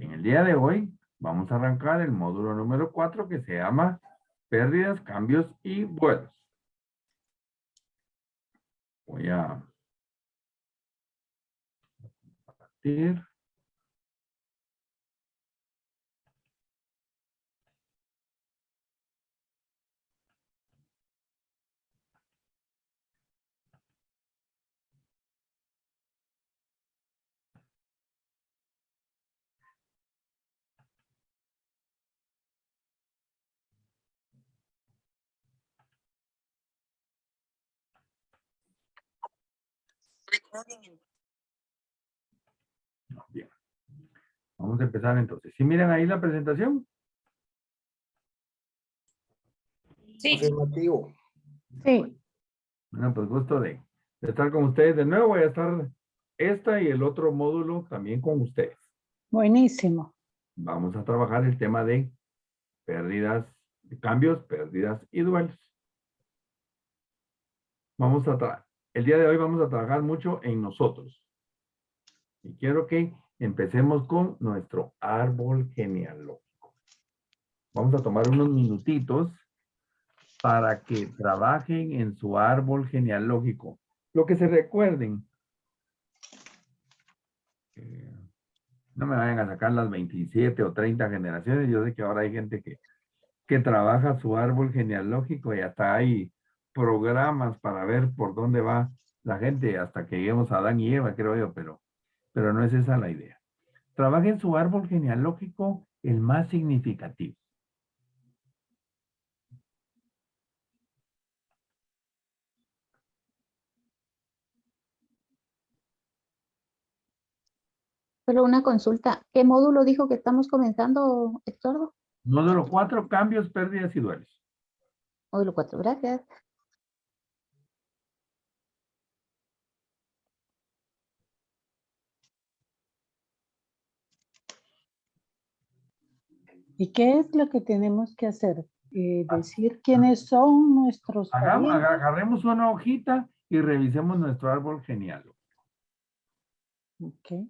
En el día de hoy vamos a arrancar el módulo número 4 que se llama Pérdidas, Cambios y Vuelos. Voy a compartir. Bien. Vamos a empezar entonces. ¿Sí miran ahí la presentación? Sí. Afirmativo. Sí. Bueno, pues gusto de estar con ustedes de nuevo. Voy a estar esta y el otro módulo también con ustedes. Buenísimo. Vamos a trabajar el tema de pérdidas, cambios, pérdidas y duelos. El día de hoy vamos a trabajar mucho en nosotros. Y quiero que empecemos con nuestro árbol genealógico. Vamos a tomar unos minutitos para que trabajen en su árbol genealógico. Lo que se recuerden. No me vayan a sacar las 27 o 30 generaciones. Yo sé que ahora hay gente que trabaja su árbol genealógico y hasta hay programas para ver por dónde va la gente hasta que lleguemos a Adán y Eva, creo yo, pero no es esa la idea. Trabajen su árbol genealógico el más significativo. Solo una consulta. ¿Qué módulo dijo que estamos comenzando, Héctor? Módulo 4, cambios, pérdidas y duelos. Módulo 4, gracias. ¿Y qué es lo que tenemos que hacer? Decir quiénes son nuestros parientes. Agarremos una hojita y revisemos nuestro árbol genealógico. Ok.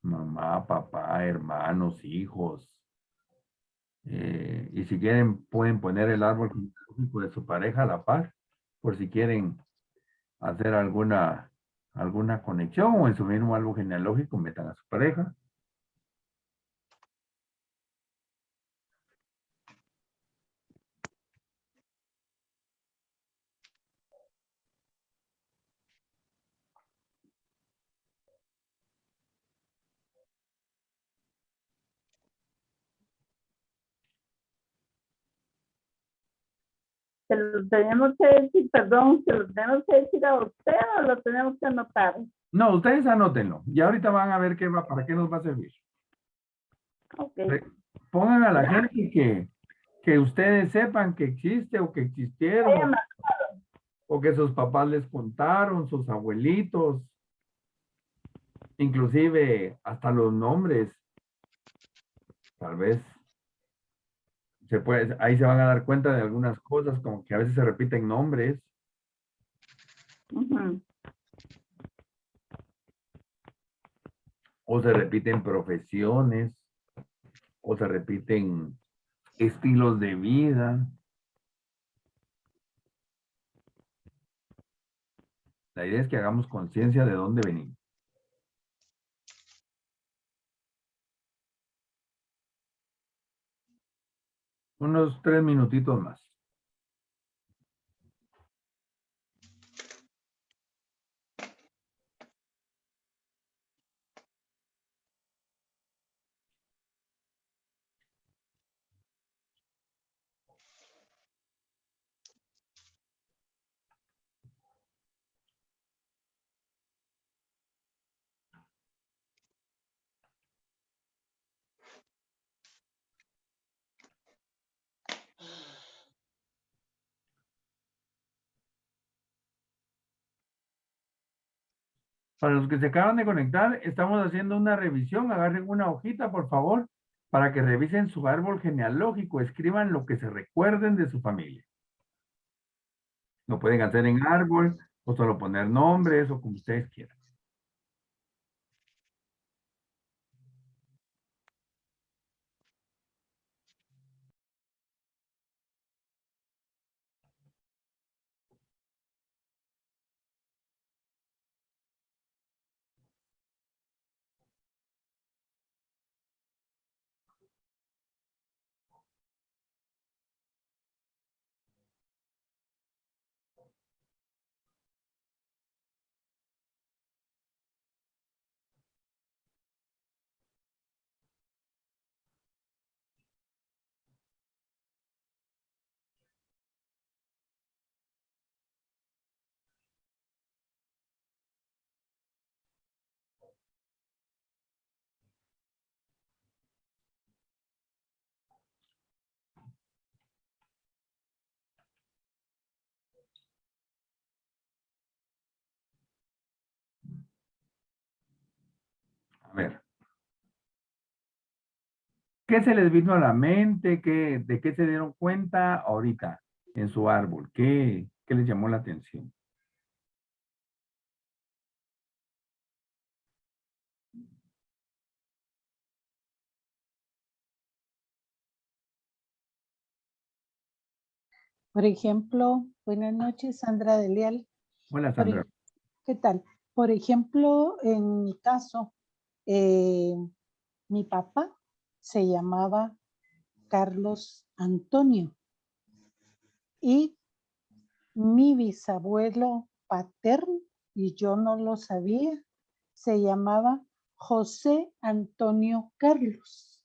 Mamá, papá, hermanos, hijos. Y si quieren, pueden poner el árbol genealógico de su pareja a la par, por si quieren hacer alguna conexión o en su mismo árbol genealógico metan a su pareja. Se lo tenemos que decir, perdón, se lo tenemos que decir a usted o lo tenemos que anotar. No, ustedes anótenlo. Y ahorita van a ver para qué nos va a servir. Ok. Pongan a la gente que ustedes sepan que existe o que existieron o que sus papás les contaron, sus abuelitos, inclusive hasta los nombres. Tal vez ahí se van a dar cuenta de algunas cosas, como que a veces se repiten nombres. Ujú. O se repiten profesiones, o se repiten estilos de vida. La idea es que hagamos conciencia de dónde venimos. Unos 3 minutitos más. Para los que se acaban de conectar, estamos haciendo una revisión. Agarren una hojita, por favor, para que revisen su árbol genealógico. Escriban lo que se recuerden de su familia. Lo pueden hacer en árbol, o solo poner nombres, o como ustedes quieran. A ver. ¿Qué se les vino a la mente? ¿De qué se dieron cuenta ahorita en su árbol? ¿Qué les llamó la atención? Por ejemplo, buenas noches, Sandra de Leal. Hola, Por Sandra. ¿Qué tal? Por ejemplo, en mi caso, mi papá se llamaba Carlos Antonio y mi bisabuelo paterno, y yo no lo sabía, se llamaba José Antonio Carlos.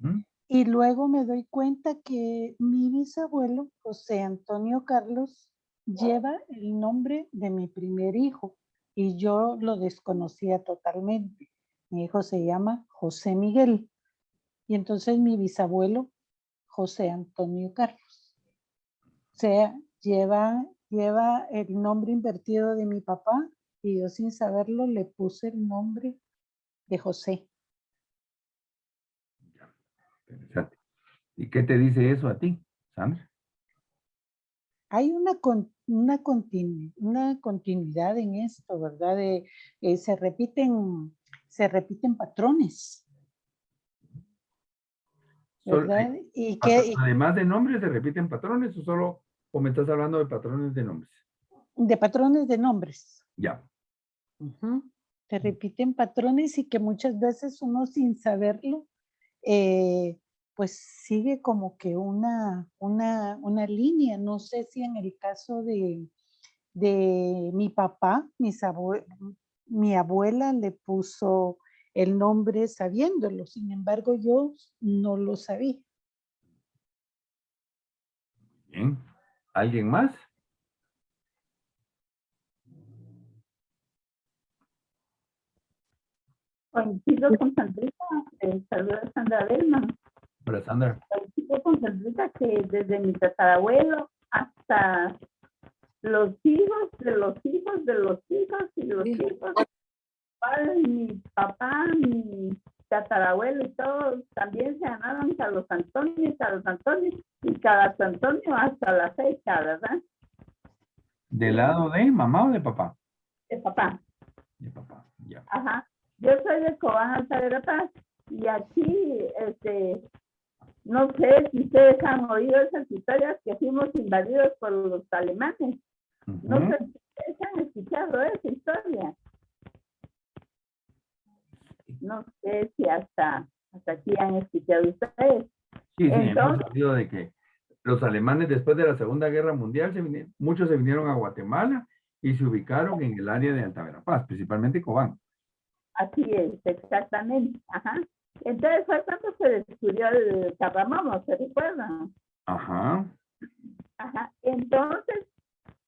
¿Mm? Y luego me doy cuenta que mi bisabuelo, José Antonio Carlos, lleva el nombre de mi primer hijo y yo lo desconocía totalmente. Mi hijo se llama José Miguel y entonces mi bisabuelo, José Antonio Carlos. O sea, lleva el nombre invertido de mi papá y yo sin saberlo le puse el nombre de José. Interesante. ¿Y qué te dice eso a ti, Sandra? Hay una continuidad en esto, ¿verdad? Se repiten patrones, ¿verdad? Y que Además de nombres, ¿se repiten patrones o me estás hablando de patrones de nombres? de patrones de nombres. Ya. Ujú. Se repiten patrones y que muchas veces uno sin saberlo, pues sigue como que una línea. No sé si en el caso de mi papá, mi abuela le puso el nombre sabiéndolo, sin embargo yo no lo sabía. Bien. ¿Alguien más? Coincido con Sandrita, saludos a Sandra Belman. Hola, Sandra. Coincido con Sandrita que desde mi tatarabuelo hasta los hijos de los hijos de los hijos y los hijos, mi papá, mi tatarabuelo y todos también se llamaban Carlos Antonio y cada Antonio hasta la fecha, ¿verdad? ¿Del lado de mamá o de papá? De papá. De papá, ya. Ajá. Yo soy de Cobán, Alta Verapaz, y aquí, no sé si ustedes han oído esas historias que fuimos invadidos por los alemanes. No sé si ustedes han escuchado esa historia. No sé si hasta aquí han escuchado ustedes. Sí, hemos Entonces, sabido de que los alemanes después de la Segunda Guerra Mundial, muchos se vinieron a Guatemala y se ubicaron en el área de Alta Verapaz, principalmente Cobán. así es, exactamente. Ajá. Entonces fue cuando se descubrió el Carramomo, ¿se recuerdan? Ajá. Ajá. Entonces,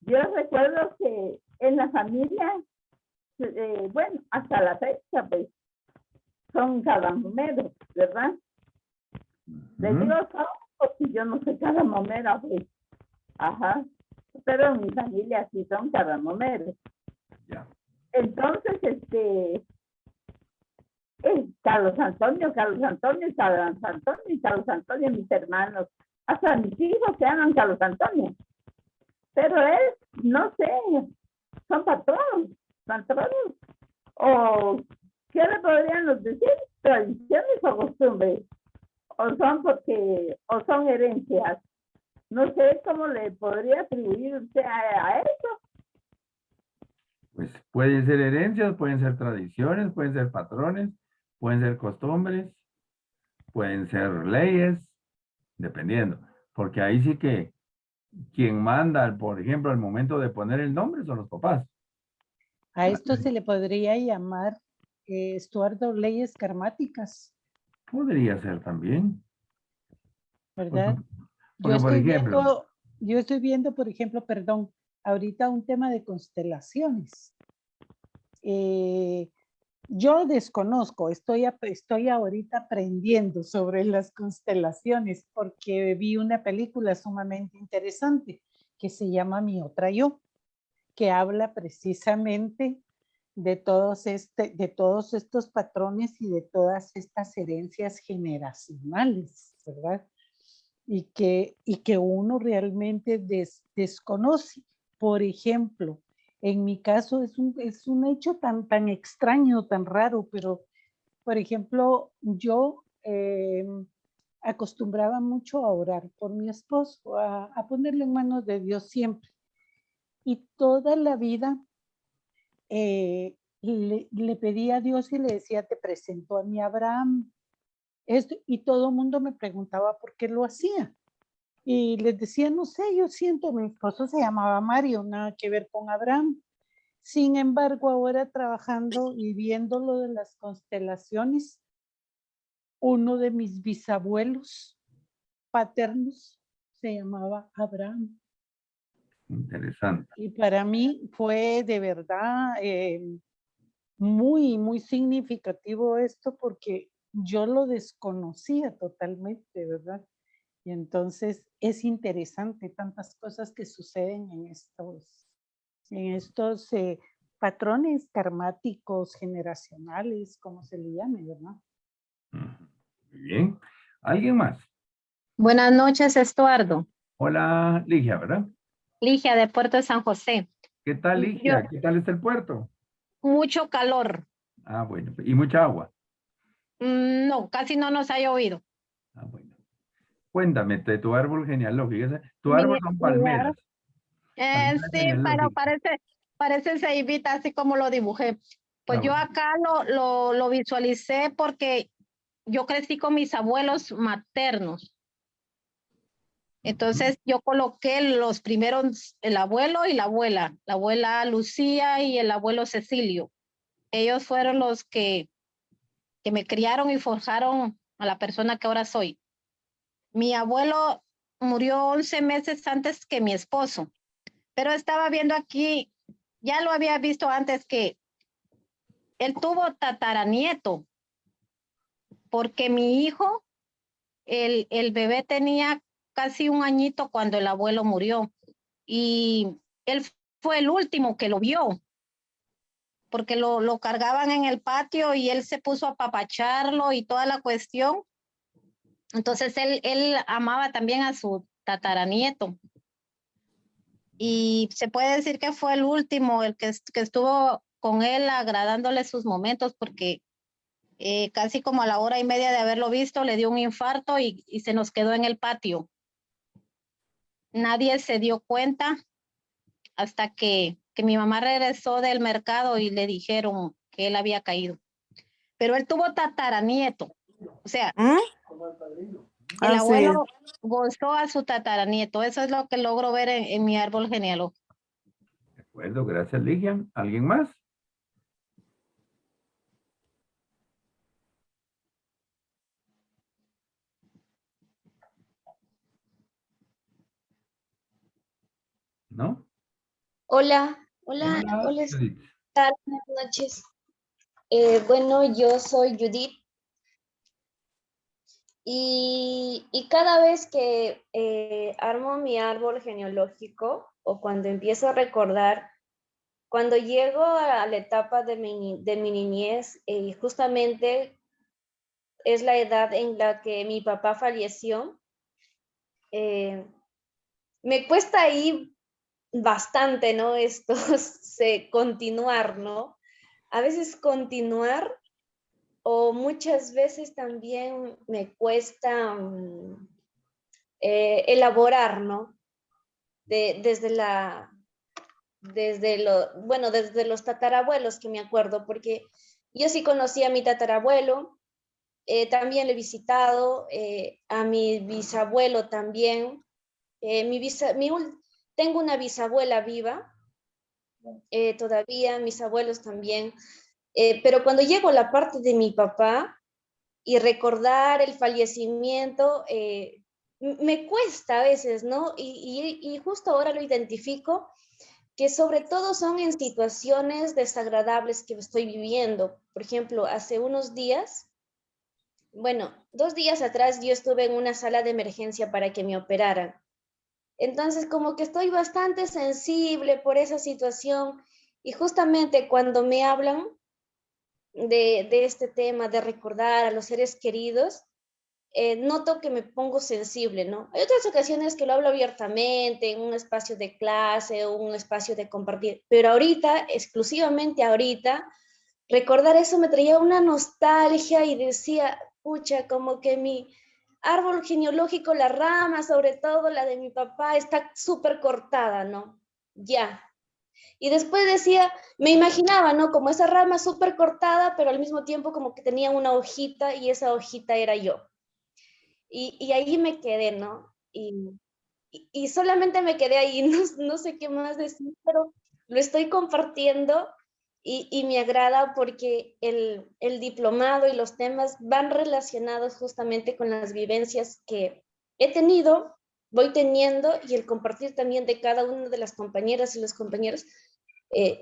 yo recuerdo que en la familia, bueno, hasta la fecha, pues, son carramomeros, ¿verdad? Les digo son porque yo no soy carramomera, pues. Ajá. Pero en mi familia sí son carramomeros. Ya. Entonces, Carlos Antonio, mis hermanos, hasta mis hijos se llaman Carlos Antonio. Pero él, no sé, son patronos, o ¿qué le podríamos decir? Tradiciones o costumbres, o son herencias. No sé cómo le podría atribuir usted a eso. Pues pueden ser herencias, pueden ser tradiciones, pueden ser patrones, pueden ser costumbres, pueden ser leyes, dependiendo. Porque ahí sí que quien manda, por ejemplo, al momento de poner el nombre son los papás. A esto se le podría llamar, Estuardo, leyes karmáticas, Podría ser también. ¿verdad? Porque, por ejemplo, Yo estoy viendo, por ejemplo, perdón, ahorita un tema de constelaciones. Yo desconozco, estoy ahorita aprendiendo sobre las constelaciones porque vi una película sumamente interesante que se llama Mi Otra Yo, que habla precisamente de todos estos patrones y de todas estas herencias generacionales, ¿verdad? Y que uno realmente desconoce. Por ejemplo, en mi caso es un hecho tan extraño, tan raro, pero, por ejemplo, yo acostumbraba mucho a orar por mi esposo, a ponerlo en manos de Dios siempre. Y toda la vida le pedía a Dios y le decía, te presento a mi Abraham. Y todo el mundo me preguntaba por qué lo hacía. Y les decía, no sé, yo siento, mi esposo se llamaba Mario, nada que ver con Abraham. Sin embargo, ahora trabajando y viendo lo de las constelaciones, uno de mis bisabuelos paternos se llamaba Abraham. Interesante. Y para mí fue de verdad muy, muy significativo esto porque yo lo desconocía totalmente, ¿verdad? Y entonces es interesante tantas cosas que suceden en estos patrones karmáticos generacionales, como se le llame, ¿verdad? Muy bien. ¿Alguien más? Buenas noches, Estuardo. Hola, Ligia, ¿verdad? Ligia de Puerto de San José. ¿Qué tal, Yo, Ligia? ¿Qué tal está el puerto? mucho calor. Ah, bueno. ¿Y mucha agua? No, casi no nos ha llovido. Ah, bueno. Cuéntame de tu árbol genealógico. Tu Mi, árbol son mi ar- palmeras. Palmeras sí, pero genealógicas. parece ceibita, así como lo dibujé. Ah, Pues yo bueno. acá lo visualicé porque yo crecí con mis abuelos maternos. Entonces yo coloqué los primeros, el abuelo y la abuela Lucía y el abuelo Cecilio. Ellos fueron los que me criaron y forjaron a la persona que ahora soy. Mi abuelo murió 11 meses antes que mi esposo, pero estaba viendo aquí, ya lo había visto antes, que él tuvo tataranieto, porque mi hijo, el bebé tenía casi un añito cuando el abuelo murió, y él fue el último que lo vio, porque lo cargaban en el patio y él se puso a apapacharlo y toda la cuestión. Entonces él amaba también a su tataranieto. Y se puede decir que fue el último, el que estuvo con él agradándole sus momentos, porque casi como a la hora y media de haberlo visto, le dio un infarto y se nos quedó en el patio. Nadie se dio cuenta hasta que mi mamá regresó del mercado y le dijeron que él había caído. Pero él tuvo tataranieto. O sea, el abuelo gozó a su tataranieto. Eso es lo que logro ver en mi árbol genealógico. De acuerdo, gracias, Ligia. ¿Alguien más? ¿No? Hola, Hola, hola, Judith. buenas noches. Bueno, yo soy Judith y cada vez que armo mi árbol genealógico o cuando empiezo a recordar, cuando llego a la etapa de mi niñez, justamente es la edad en la que mi papá falleció, me cuesta ahí bastante, ¿no? Esto continuar, ¿no? A veces continuar o muchas veces también me cuesta elaborar, ¿no? Desde los tatarabuelos que me acuerdo, porque yo sí conocí a mi tatarabuelo, también le he visitado, a mi bisabuelo también, tengo una bisabuela viva, todavía mis abuelos también, pero cuando llego a la parte de mi papá y recordar el fallecimiento, me cuesta a veces, ¿no? Y justo ahora lo identifico, que sobre todo son en situaciones desagradables que estoy viviendo. Por ejemplo, hace unos días, bueno, 2 días atrás yo estuve en una sala de emergencia para que me operaran. Entonces, como que estoy bastante sensible por esa situación Y justamente cuando me hablan de este tema, de recordar a los seres queridos, noto que me pongo sensible, ¿no? Hay otras ocasiones que lo hablo abiertamente, en un espacio de clase, o un espacio de compartir, pero ahorita, exclusivamente ahorita, recordar eso me traía una nostalgia y decía, pucha, como que mi árbol genealógico, la rama, sobre todo la de mi papá, está súper cortada, ¿no? Ya. Y después decía, me imaginaba, ¿no? Como esa rama súper cortada, pero al mismo tiempo como que tenía una hojita y esa hojita era yo. Y ahí me quedé, ¿no? Y solamente me quedé ahí, no sé qué más decir, pero lo estoy compartiendo y me agrada porque el diplomado y los temas van relacionados justamente con las vivencias que he tenido, voy teniendo, y el compartir también de cada una de las compañeras y los compañeros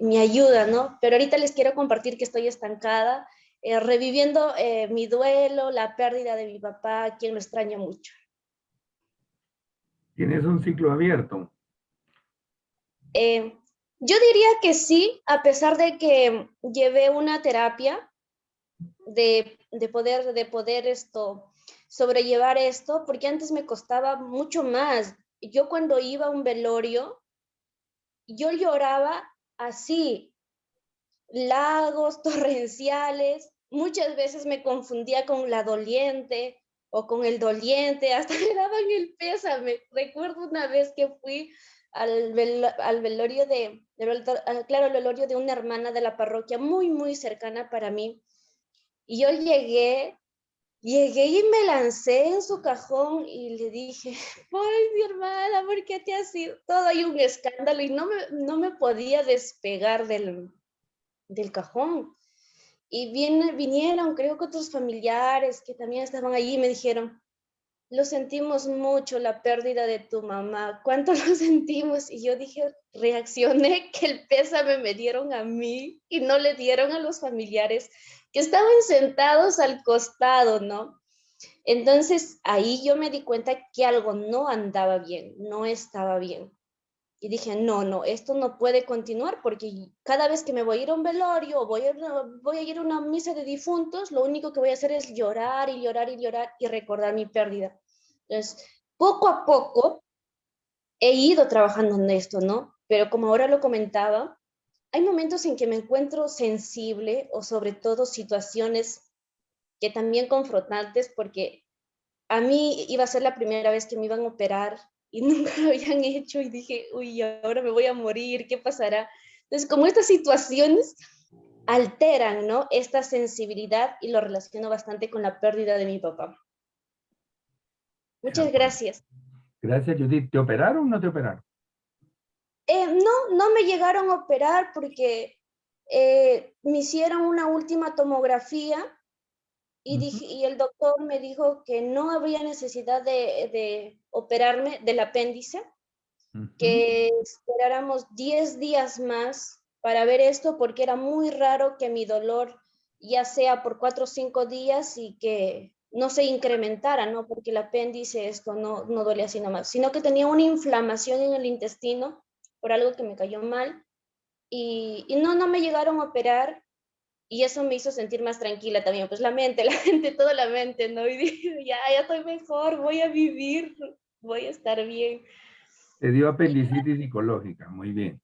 me ayuda, ¿no? Pero ahorita les quiero compartir que estoy estancada, reviviendo mi duelo, la pérdida de mi papá, a quien lo extraño mucho. ¿Tienes un ciclo abierto? Yo diría que sí, a pesar de que llevé una terapia de poder sobrellevar esto, porque antes me costaba mucho más. Yo cuando iba a un velorio, yo lloraba así, lagos torrenciales, muchas veces me confundía con la doliente o con el doliente, hasta me daban el pésame. Recuerdo una vez que fui al velorio claro, el velorio de una hermana de la parroquia muy, muy cercana para mí. Y yo llegué y me lancé en su cajón y le dije, ay, mi hermana, ¿por qué te has ido? Todo hay un escándalo y no me podía despegar del cajón. Y vinieron, creo que otros familiares que también estaban allí y me dijeron, lo sentimos mucho, la pérdida de tu mamá, ¿cuánto lo sentimos? Y yo dije, reaccioné que el pésame me dieron a mí y no le dieron a los familiares que estaban sentados al costado, ¿no? Entonces ahí yo me di cuenta que algo no andaba bien, no estaba bien. Y dije, no, esto no puede continuar porque cada vez que me voy a ir a un velorio o voy a ir a una misa de difuntos, lo único que voy a hacer es llorar y llorar y llorar y recordar mi pérdida. Entonces, poco a poco he ido trabajando en esto, ¿no? Pero como ahora lo comentaba, hay momentos en que me encuentro sensible o sobre todo situaciones que también confrontantes porque a mí iba a ser la primera vez que me iban a operar y nunca lo habían hecho y dije, uy, ahora me voy a morir, ¿qué pasará? Entonces, como estas situaciones alteran, ¿no? Esta sensibilidad y lo relaciono bastante con la pérdida de mi papá. De Muchas acuerdo. gracias. Gracias, Judith. ¿Te operaron o no te operaron? No me llegaron a operar porque me hicieron una última tomografía y el doctor me dijo que no había necesidad de operarme del apéndice, que esperáramos 10 días más para ver esto, porque era muy raro que mi dolor ya sea por 4 o 5 días y que no se incrementara, ¿no? Porque el apéndice esto no duele así nomás, sino que tenía una inflamación en el intestino por algo que me cayó mal y no me llegaron a operar y eso me hizo sentir más tranquila también, pues la mente, toda la mente, ¿no? Y dije, ya estoy mejor, voy a vivir, voy a estar bien. Te dio Y apendicitis psicológica. Muy bien.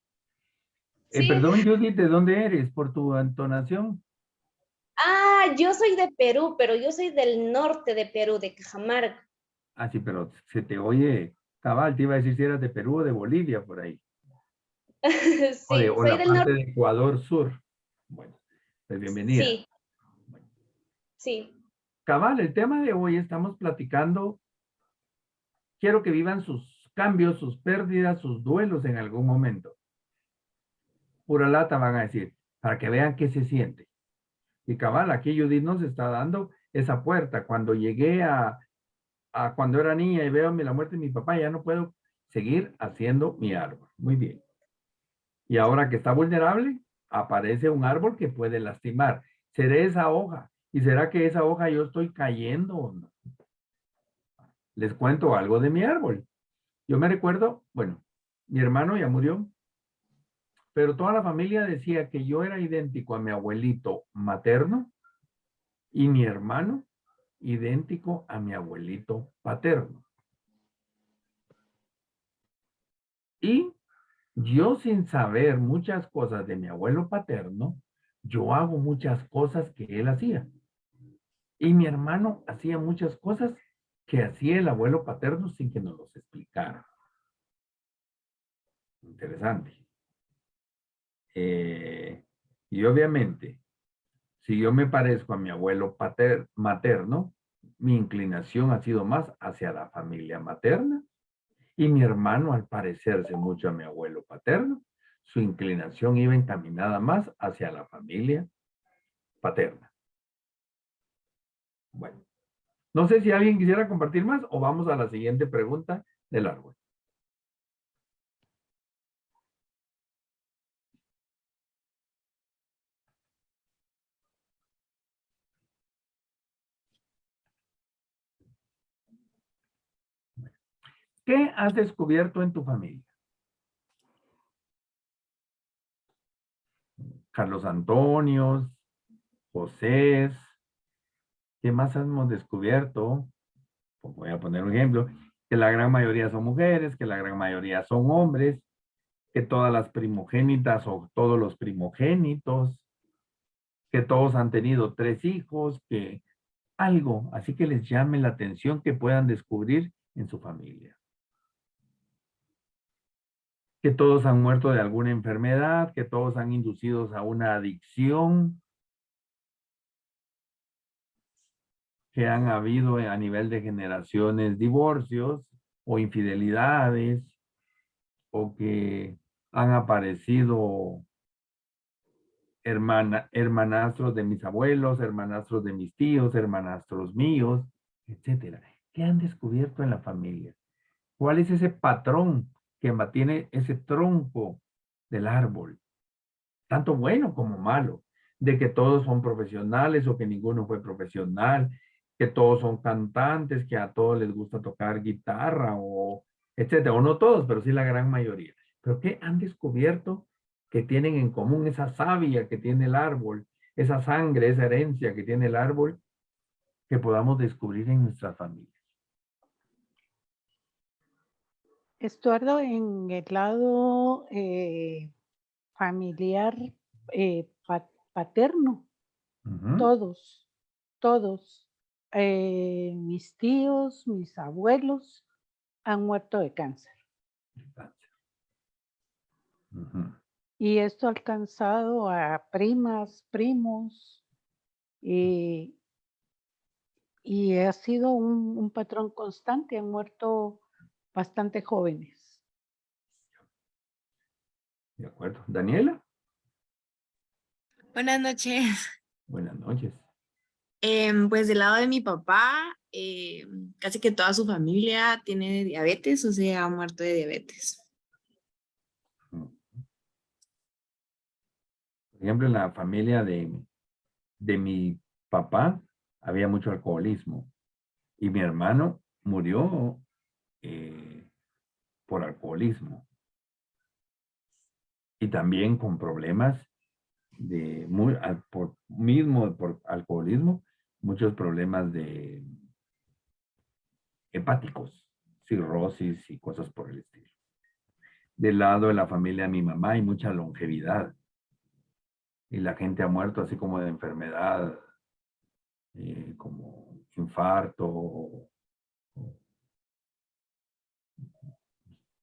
sí, Perdón, Judith, ¿de dónde eres? Por tu entonación. yo soy de Perú, pero yo soy del norte de Perú, de Cajamarca. Ah, sí, pero se te oye cabal. Te iba a decir si eras de Perú o de Bolivia, por ahí. Sí, O soy la del parte norte, de Ecuador Sur. Bueno, pues bienvenida. sí, sí. Cabal, el tema de hoy estamos platicando. Quiero que vivan sus cambios, sus pérdidas, sus duelos en algún momento. Pura lata van a decir, para que vean qué se siente. Y cabal, aquí Judith nos está dando esa puerta. Cuando llegué a cuando era niña y veo la muerte de mi papá, ya no puedo seguir haciendo mi árbol. Muy bien. Y ahora que está vulnerable, aparece un árbol que puede lastimar. ¿Seré esa hoja? ¿Y será que esa hoja yo estoy cayendo o no? Les cuento algo de mi árbol. Yo me recuerdo, bueno, mi hermano ya murió. pero toda la familia decía que yo era idéntico a mi abuelito materno y mi hermano idéntico a mi abuelito paterno. Y yo, sin saber muchas cosas de mi abuelo paterno, yo hago muchas cosas que él hacía. Y mi hermano hacía muchas cosas que hacía el abuelo paterno sin que nos los explicara. Interesante. Y obviamente, si yo me parezco a mi abuelo materno, mi inclinación ha sido más hacia la familia materna. Y mi hermano, al parecerse mucho a mi abuelo paterno, su inclinación iba encaminada más hacia la familia paterna. Bueno, no sé si alguien quisiera compartir más o vamos a la siguiente pregunta del árbol. ¿Qué has descubierto en tu familia? Carlos Antonio, José, ¿qué más hemos descubierto? Pues voy a poner un ejemplo, que la gran mayoría son mujeres, que la gran mayoría son hombres, que todas las primogénitas o todos los primogénitos, que todos han tenido 3 hijos, que algo así que les llame la atención que puedan descubrir en su familia. Que todos han muerto de alguna enfermedad, que todos han inducidos a una adicción, que han habido a nivel de generaciones divorcios o infidelidades, o que han aparecido hermanastros de mis abuelos, hermanastros de mis tíos, hermanastros míos, etcétera. ¿Qué han descubierto en la familia? ¿Cuál es ese patrón que mantiene ese tronco del árbol? Tanto bueno como malo. De que todos son profesionales o que ninguno fue profesional, que todos son cantantes, que a todos les gusta tocar guitarra o etcétera. O no todos, pero sí la gran mayoría. ¿Pero qué han descubierto que tienen en común esa savia que tiene el árbol, esa sangre, esa herencia que tiene el árbol, que podamos descubrir en nuestra familia? Estuardo, en el lado familiar paterno, todos, mis tíos, mis abuelos han muerto de cáncer. Y esto ha alcanzado a primas, primos, y ha sido un patrón constante, han muerto bastante jóvenes. De acuerdo. Daniela. Buenas noches. Buenas noches. Pues del lado de mi papá, casi que toda su familia tiene diabetes, o sea, ha muerto de diabetes. Por ejemplo, en la familia de mi papá había mucho alcoholismo y mi hermano murió por alcoholismo y también con problemas por alcoholismo, muchos problemas de hepáticos, cirrosis y cosas por el estilo. Del lado de la familia de mi mamá hay mucha longevidad y la gente ha muerto así como de enfermedad, como infarto,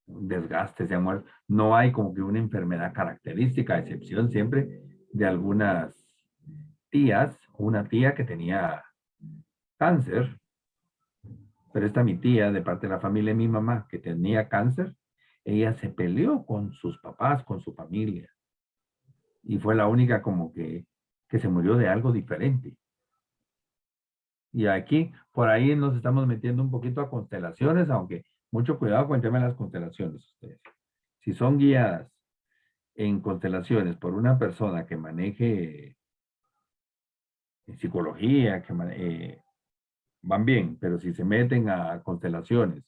desgaste, se ha muerto. No hay como que una enfermedad característica, a excepción siempre de algunas tías, una tía que tenía cáncer, pero esta mi tía, de parte de la familia de mi mamá, que tenía cáncer, ella se peleó con sus papás, con su familia, y fue la única como que se murió de algo diferente. Y aquí, por ahí nos estamos metiendo un poquito a constelaciones, aunque mucho cuidado con el tema de las constelaciones ustedes. Si son guiadas en constelaciones por una persona que maneje psicología, van bien, pero si se meten a constelaciones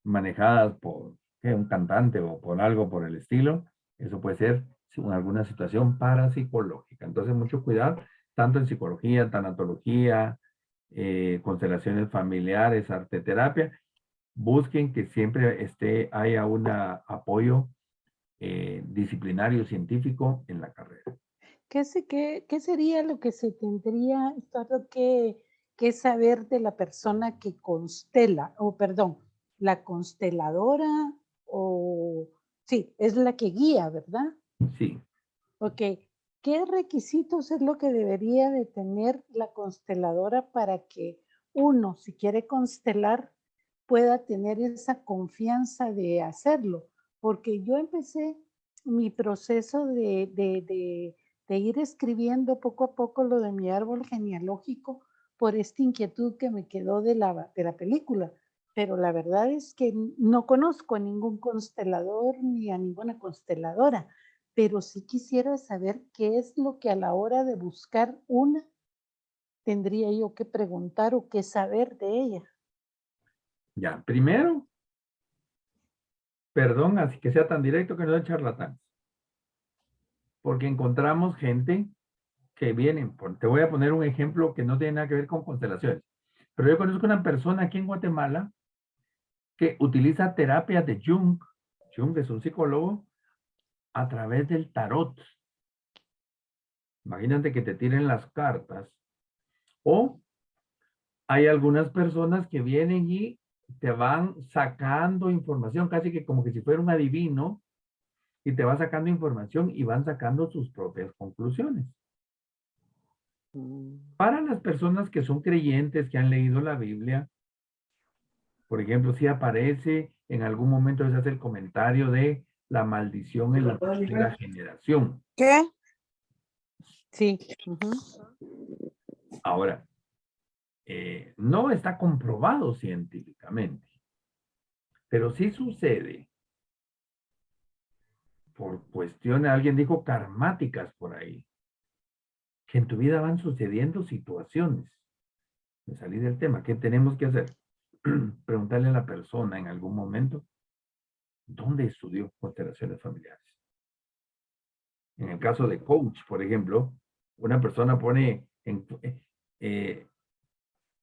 manejadas por un cantante o por algo por el estilo, Eso puede ser alguna situación parapsicológica. Entonces, mucho cuidado, tanto en psicología, tanatología, constelaciones familiares, arteterapia. Busquen que siempre haya un apoyo disciplinario científico en la carrera. ¿Qué sería lo que se tendría que saber de la persona que constela, o perdón, la consteladora, o sí, es la que guía, ¿verdad? Sí. Ok, ¿qué requisitos es lo que debería de tener la consteladora para que uno, si quiere constelar, pueda tener esa confianza de hacerlo? Porque yo empecé mi proceso de ir escribiendo poco a poco lo de mi árbol genealógico por esta inquietud que me quedó de la película. Pero la verdad es que no conozco a ningún constelador ni a ninguna consteladora, pero sí quisiera saber qué es lo que a la hora de buscar una tendría yo que preguntar o qué saber de ella. Ya, primero, perdón, así que sea tan directo que no es charlatán. Porque encontramos gente que vienen, te voy a poner un ejemplo que no tiene nada que ver con constelaciones. Pero yo conozco una persona aquí en Guatemala que utiliza terapia de Jung. Jung es un psicólogo a través del tarot. Imagínate que te tiren las cartas. O hay algunas personas que vienen y te van sacando información, casi que como que si fuera un adivino, y te va sacando información y van sacando sus propias conclusiones. Para las personas que son creyentes, que han leído la Biblia, por ejemplo, si aparece en algún momento, se hace el comentario de la maldición en la tercera generación. ¿Qué? Sí. Ahora, no está comprobado científicamente, pero sí sucede por cuestiones, alguien dijo karmáticas por ahí, que en tu vida van sucediendo situaciones. Me salí del tema. ¿Qué tenemos que hacer? Preguntarle a la persona en algún momento dónde estudió constelaciones familiares. En el caso de coach, por ejemplo, una persona pone te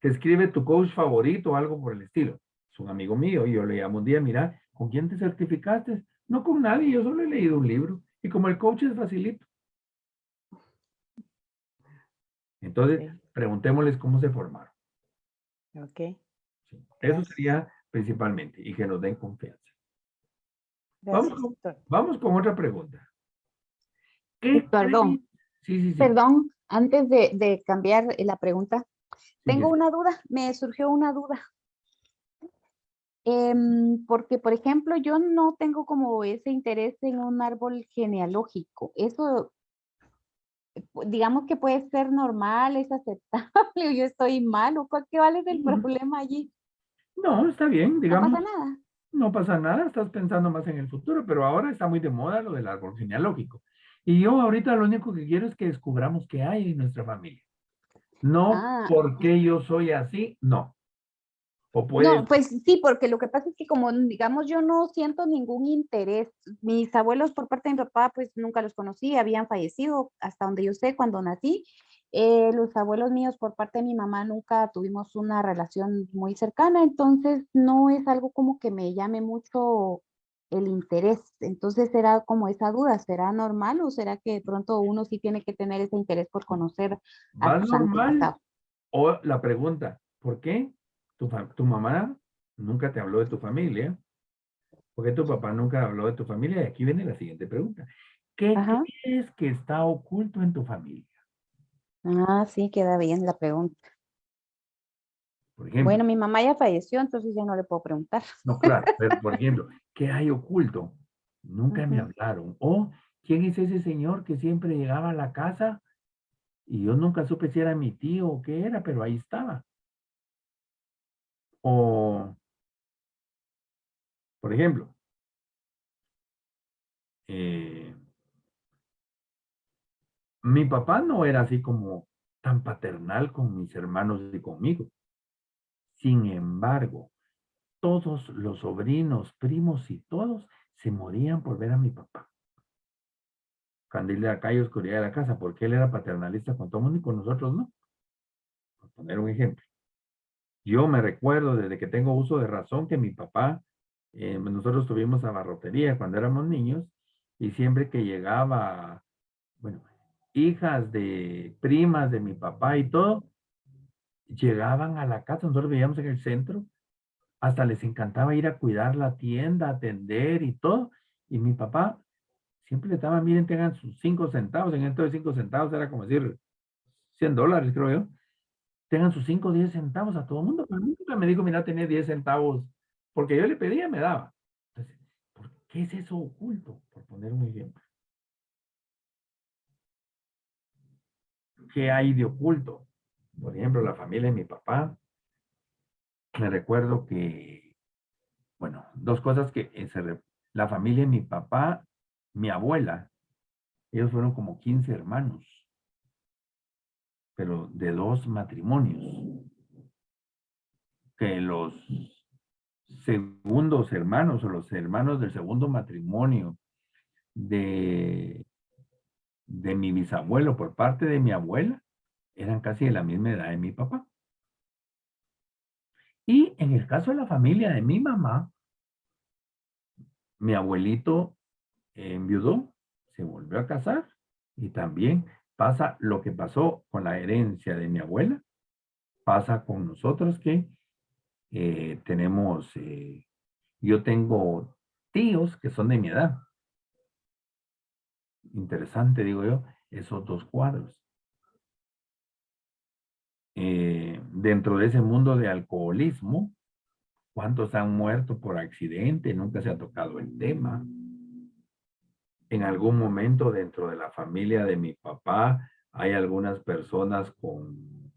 escribe tu coach favorito o algo por el estilo. Es un amigo mío y yo le llamo un día, mira, ¿con quién te certificaste? No con nadie, yo solo he leído un libro. Y como el coach es facilito. Entonces, preguntémosles cómo se formaron. Ok. Sí. Eso sería principalmente, y que nos den confianza. Gracias. Vamos con otra pregunta. ¿Qué Perdón, Sí. perdón, antes de cambiar la pregunta, tengo una duda, me surgió una duda. Porque, por ejemplo, yo no tengo como ese interés en un árbol genealógico. Eso, digamos que puede ser normal, es aceptable, o yo estoy mal, o ¿cuál es el problema allí? No, está bien, No digamos. pasa nada. No pasa nada, estás pensando más en el futuro, pero ahora está muy de moda lo del árbol genealógico. Y yo ahorita lo único que quiero es que descubramos qué hay en nuestra familia. No porque yo soy así, no. O puede No, pues sí, porque lo que pasa es que como, digamos, yo no siento ningún interés. Mis abuelos por parte de mi papá, pues nunca los conocí, habían fallecido hasta donde yo sé cuando nací. Los abuelos míos por parte de mi mamá nunca tuvimos una relación muy cercana, entonces no es algo como que me llame mucho el interés. Entonces era como esa duda, ¿será normal o será que de pronto uno sí tiene que tener ese interés por conocer a ¿Más sus normal? antepasados? O la pregunta, ¿por qué tu mamá nunca te habló de tu familia? ¿Por qué tu papá nunca habló de tu familia? Y aquí viene la siguiente pregunta. ¿Qué crees que está oculto en tu familia? Ah, sí, queda bien la pregunta. Por ejemplo. Bueno, mi mamá ya falleció, entonces ya no le puedo preguntar. No, claro, pero por ejemplo, ¿qué hay oculto? Nunca me hablaron. O, ¿quién es ese señor que siempre llegaba a la casa y yo nunca supe si era mi tío o qué era, pero ahí estaba? O, por ejemplo, mi papá no era así como tan paternal con mis hermanos y conmigo. Sin embargo, todos los sobrinos, primos y todos se morían por ver a mi papá. candil de la calle, oscuridad de la casa, porque él era paternalista con todo el mundo y con nosotros no. Por poner un ejemplo. Yo me recuerdo desde que tengo uso de razón que mi papá, nosotros tuvimos abarrotería cuando éramos niños y siempre que llegaba, bueno, hijas de primas de mi papá y todo, llegaban a la casa, nosotros vivíamos en el centro, hasta les encantaba ir a cuidar la tienda, atender y todo, y mi papá siempre les daba, miren, tengan sus 5 centavos, en esto de 5 centavos era como decir $100, creo yo, tengan sus 5 o 10 centavos a todo el mundo, pero nunca me dijo, mira, tenía 10 centavos, porque yo le pedía, me daba. Entonces, ¿por qué es eso oculto? Por poner un ejemplo. ¿Qué hay de oculto? Por ejemplo, la familia de mi papá, me recuerdo que, bueno, dos cosas que la familia de mi papá, mi abuela, ellos fueron como 15 hermanos, pero de 2 matrimonios, que los segundos hermanos o los hermanos del segundo matrimonio de mi bisabuelo por parte de mi abuela eran casi de la misma edad de mi papá. Y en el caso de la familia de mi mamá, mi abuelito enviudó, se volvió a casar y también pasa lo que pasó con la herencia de mi abuela, pasa con nosotros que yo tengo tíos que son de mi edad. Interesante, digo yo, esos 2 cuadros. Dentro de ese mundo de alcoholismo, ¿cuántos han muerto por accidente? Nunca se ha tocado el tema. En algún momento dentro de la familia de mi papá hay algunas personas con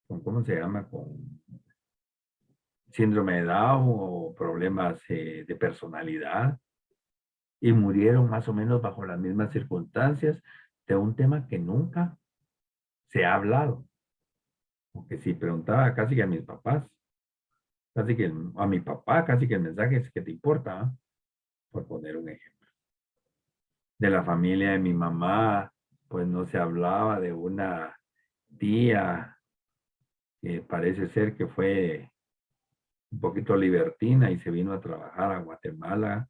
¿cómo se llama? Con síndrome de Down o problemas de personalidad y murieron más o menos bajo las mismas circunstancias de un tema que nunca se ha hablado. Porque si preguntaba casi que a mis papás, casi que a mi papá, casi que el mensaje es que te importa, ¿eh? Por poner un ejemplo. De la familia de mi mamá, pues no se hablaba de una tía que parece ser que fue un poquito libertina y se vino a trabajar a Guatemala.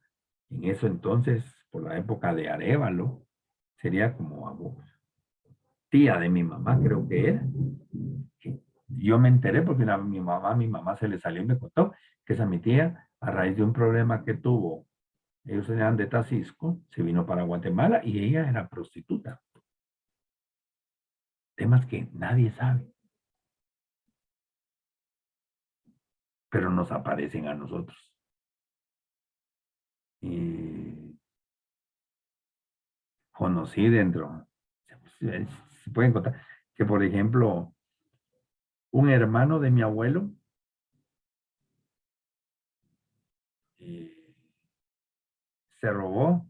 En eso entonces, por la época de Arévalo, sería como tía de mi mamá, creo que era. Yo me enteré porque mi mamá se le salió y me contó que esa mi tía, a raíz de un problema que tuvo, ellos eran de Tacisco, se vino para Guatemala y ella era prostituta. Temas que nadie sabe. Pero nos aparecen a nosotros. Y conocí dentro, se pueden contar, que por ejemplo, un hermano de mi abuelo se robó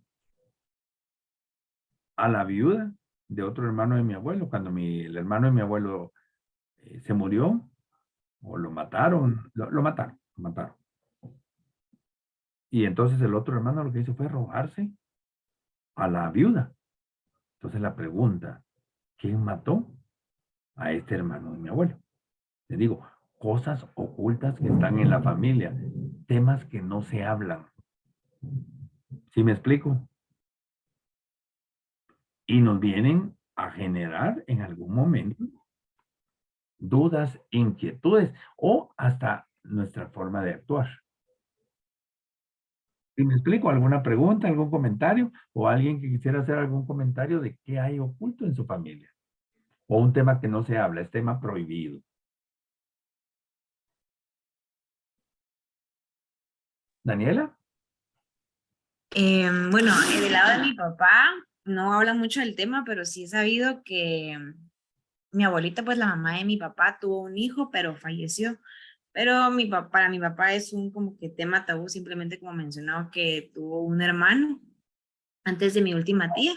a la viuda de otro hermano de mi abuelo. Cuando el hermano de mi abuelo se murió, o lo mataron, lo mataron. Y entonces el otro hermano lo que hizo fue robarse a la viuda. Entonces la pregunta, ¿quién mató a este hermano de mi abuelo? Le digo, cosas ocultas que están en la familia, temas que no se hablan. ¿Sí me explico? Y nos vienen a generar en algún momento dudas, inquietudes o hasta nuestra forma de actuar. ¿Sí me explico? ¿Alguna pregunta, algún comentario o alguien que quisiera hacer algún comentario de qué hay oculto en su familia? O un tema que no se habla, es tema prohibido. ¿Daniela? Bueno, del lado de mi papá, no habla mucho del tema, pero sí he sabido que mi abuelita, pues la mamá de mi papá, tuvo un hijo, pero falleció. Pero para mi papá es un como que tema tabú, simplemente como mencionado que tuvo un hermano antes de mi última tía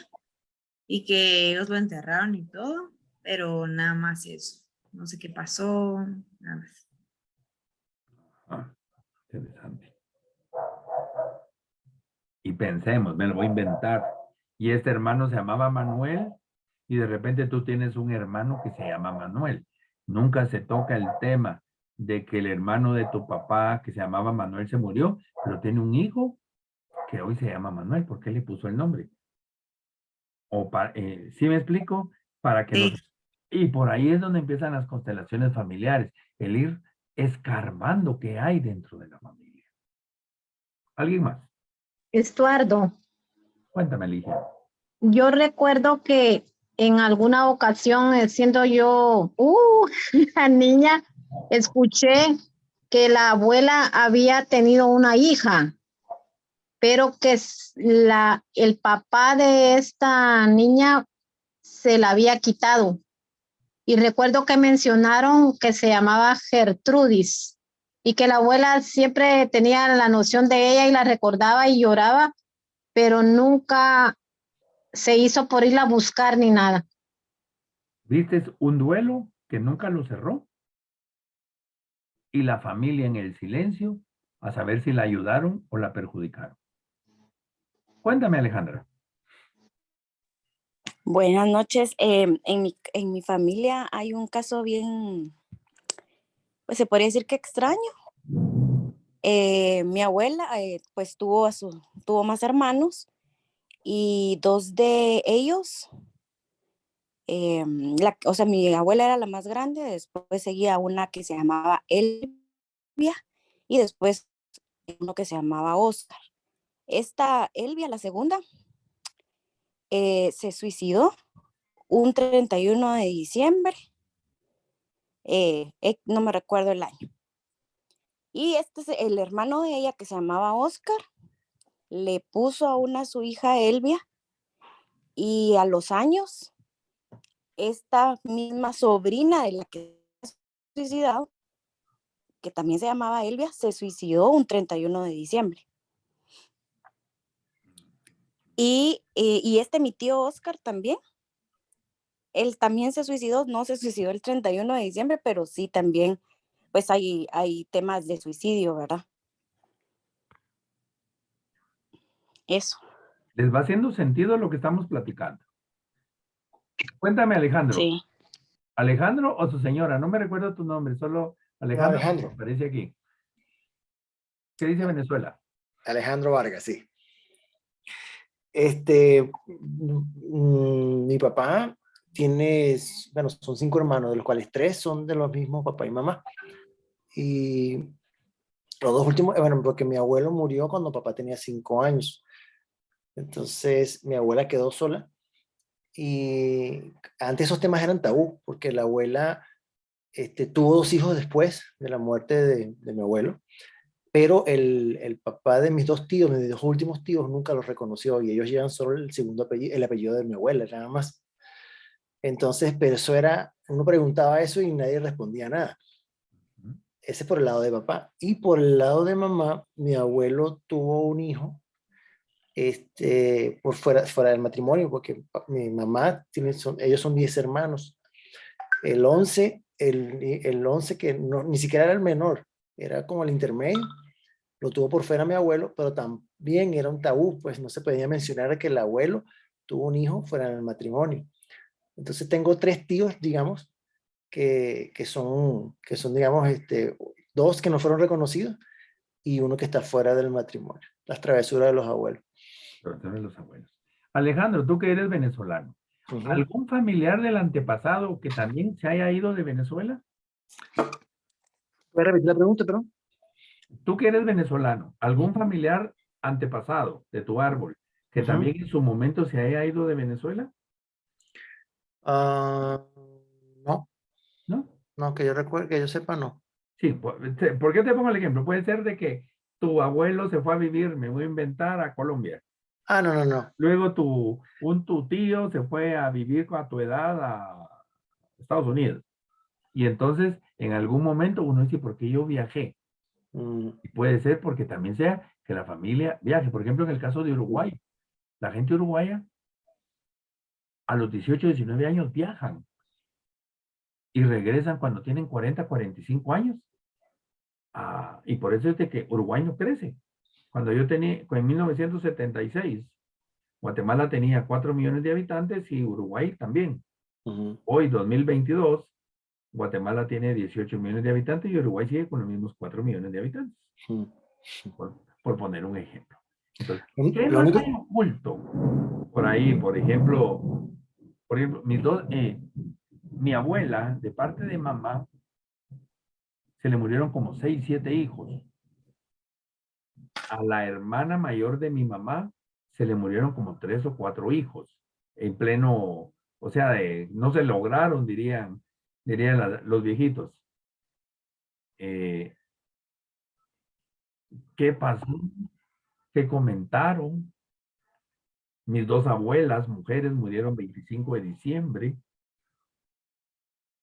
y que ellos lo enterraron y todo, pero nada más eso. No sé qué pasó, nada más. Ah, interesante. Y pensemos, me lo voy a inventar. y este hermano se llamaba Manuel, y de repente tú tienes un hermano que se llama Manuel. Nunca se toca el tema de que el hermano de tu papá que se llamaba Manuel se murió, pero tiene un hijo que hoy se llama Manuel. ¿Por qué le puso el nombre? ¿Sí me explico? Para que Sí. nos... Y por ahí es donde empiezan las constelaciones familiares, el ir escarbando qué hay dentro de la familia. ¿Alguien más? Estuardo, Cuéntame, Ligia. yo recuerdo que en alguna ocasión, siendo yo la niña, escuché que la abuela había tenido una hija, pero que el papá de esta niña se la había quitado. Y recuerdo que mencionaron que se llamaba Gertrudis y que la abuela siempre tenía la noción de ella y la recordaba y lloraba, pero nunca se hizo por irla a buscar ni nada. ¿Viste un duelo que nunca lo cerró? Y la familia en el silencio a saber si la ayudaron o la perjudicaron. Cuéntame, Alejandra. Buenas noches. En mi familia hay un caso bien, pues se podría decir que extraño. Mi abuela pues tuvo más hermanos y dos de ellos, o sea, mi abuela era la más grande, después seguía una que se llamaba Elvia y después uno que se llamaba Oscar. Esta Elvia, la segunda, se suicidó un 31 de diciembre, no me recuerdo el año. Y este es el hermano de ella que se llamaba Oscar, le puso a su hija Elvia y a los años esta misma sobrina de la que se suicidado, que también se llamaba Elvia, se suicidó un 31 de diciembre. Y mi tío Oscar también, él también se suicidó, no se suicidó el 31 de diciembre, pero sí también, pues hay temas de suicidio, ¿verdad? Eso. ¿Les va haciendo sentido lo que estamos platicando? Cuéntame, Alejandro. Sí. ¿Alejandro o su señora? No me recuerdo tu nombre, solo Alejandro. No, Alejandro. Aparece aquí. ¿Qué dice Venezuela? Alejandro Vargas, sí. Mi papá tiene, bueno, son 5 hermanos, de los cuales 3 son de los mismos papá y mamá. Y los 2 últimos, bueno, porque mi abuelo murió cuando papá tenía 5 años. Entonces mi abuela quedó sola. Y antes esos temas eran tabú, porque la abuela tuvo 2 hijos después de la muerte de mi abuelo. Pero el papá de mis 2 tíos, mis 2 últimos tíos, nunca los reconoció y ellos llevan solo el segundo apellido, el apellido de mi abuela, nada más. Entonces, pero eso era, uno preguntaba eso y nadie respondía nada. Ese por el lado de papá. Y por el lado de mamá, mi abuelo tuvo un hijo por fuera del matrimonio, porque mi mamá, ellos son 10 hermanos. El 11 que ni siquiera era el menor, era como el intermedio. Lo tuvo por fuera mi abuelo, pero también era un tabú, pues no se podía mencionar que el abuelo tuvo un hijo fuera del matrimonio. Entonces tengo 3 tíos, digamos, que son, digamos, 2 que no fueron reconocidos y uno que está fuera del matrimonio. Las travesuras de los abuelos. De los abuelos. Alejandro, tú que eres venezolano, ¿algún familiar del antepasado que también se haya ido de Venezuela? ¿Puedes repetir la pregunta, perdón? Tú que eres venezolano, ¿algún familiar antepasado de tu árbol que también en su momento se haya ido de Venezuela? No. ¿No? No, que yo recuerde, que yo sepa, no. Sí, ¿por qué te pongo el ejemplo? Puede ser de que tu abuelo se fue a vivir, me voy a inventar, a Colombia. No. Luego tu tío se fue a vivir a tu edad a Estados Unidos. Y entonces, en algún momento uno dice, ¿por qué yo viajé? Y puede ser porque también sea que la familia viaje. Por ejemplo, en el caso de Uruguay, la gente uruguaya a los 18, 19 años viajan y regresan cuando tienen 40, 45 años. Y por eso es de que Uruguay no crece. Cuando yo tenía, en 1976, Guatemala tenía 4 millones de habitantes y Uruguay también. Ujú. Hoy, 2022, Guatemala tiene 18 millones de habitantes y Uruguay sigue con los mismos 4 millones de habitantes, Ujú. por poner un ejemplo. Entonces, ¿qué Lo más único, hay oculto por ahí? Por ejemplo, mi abuela, de parte de mamá, se le murieron como 6, 7 hijos. A la hermana mayor de mi mamá se le murieron como 3 o 4 hijos. En pleno, o sea, no se lograron, dirían los viejitos. ¿Qué pasó? ¿Qué comentaron? Mis 2 abuelas, mujeres, murieron 25 de diciembre,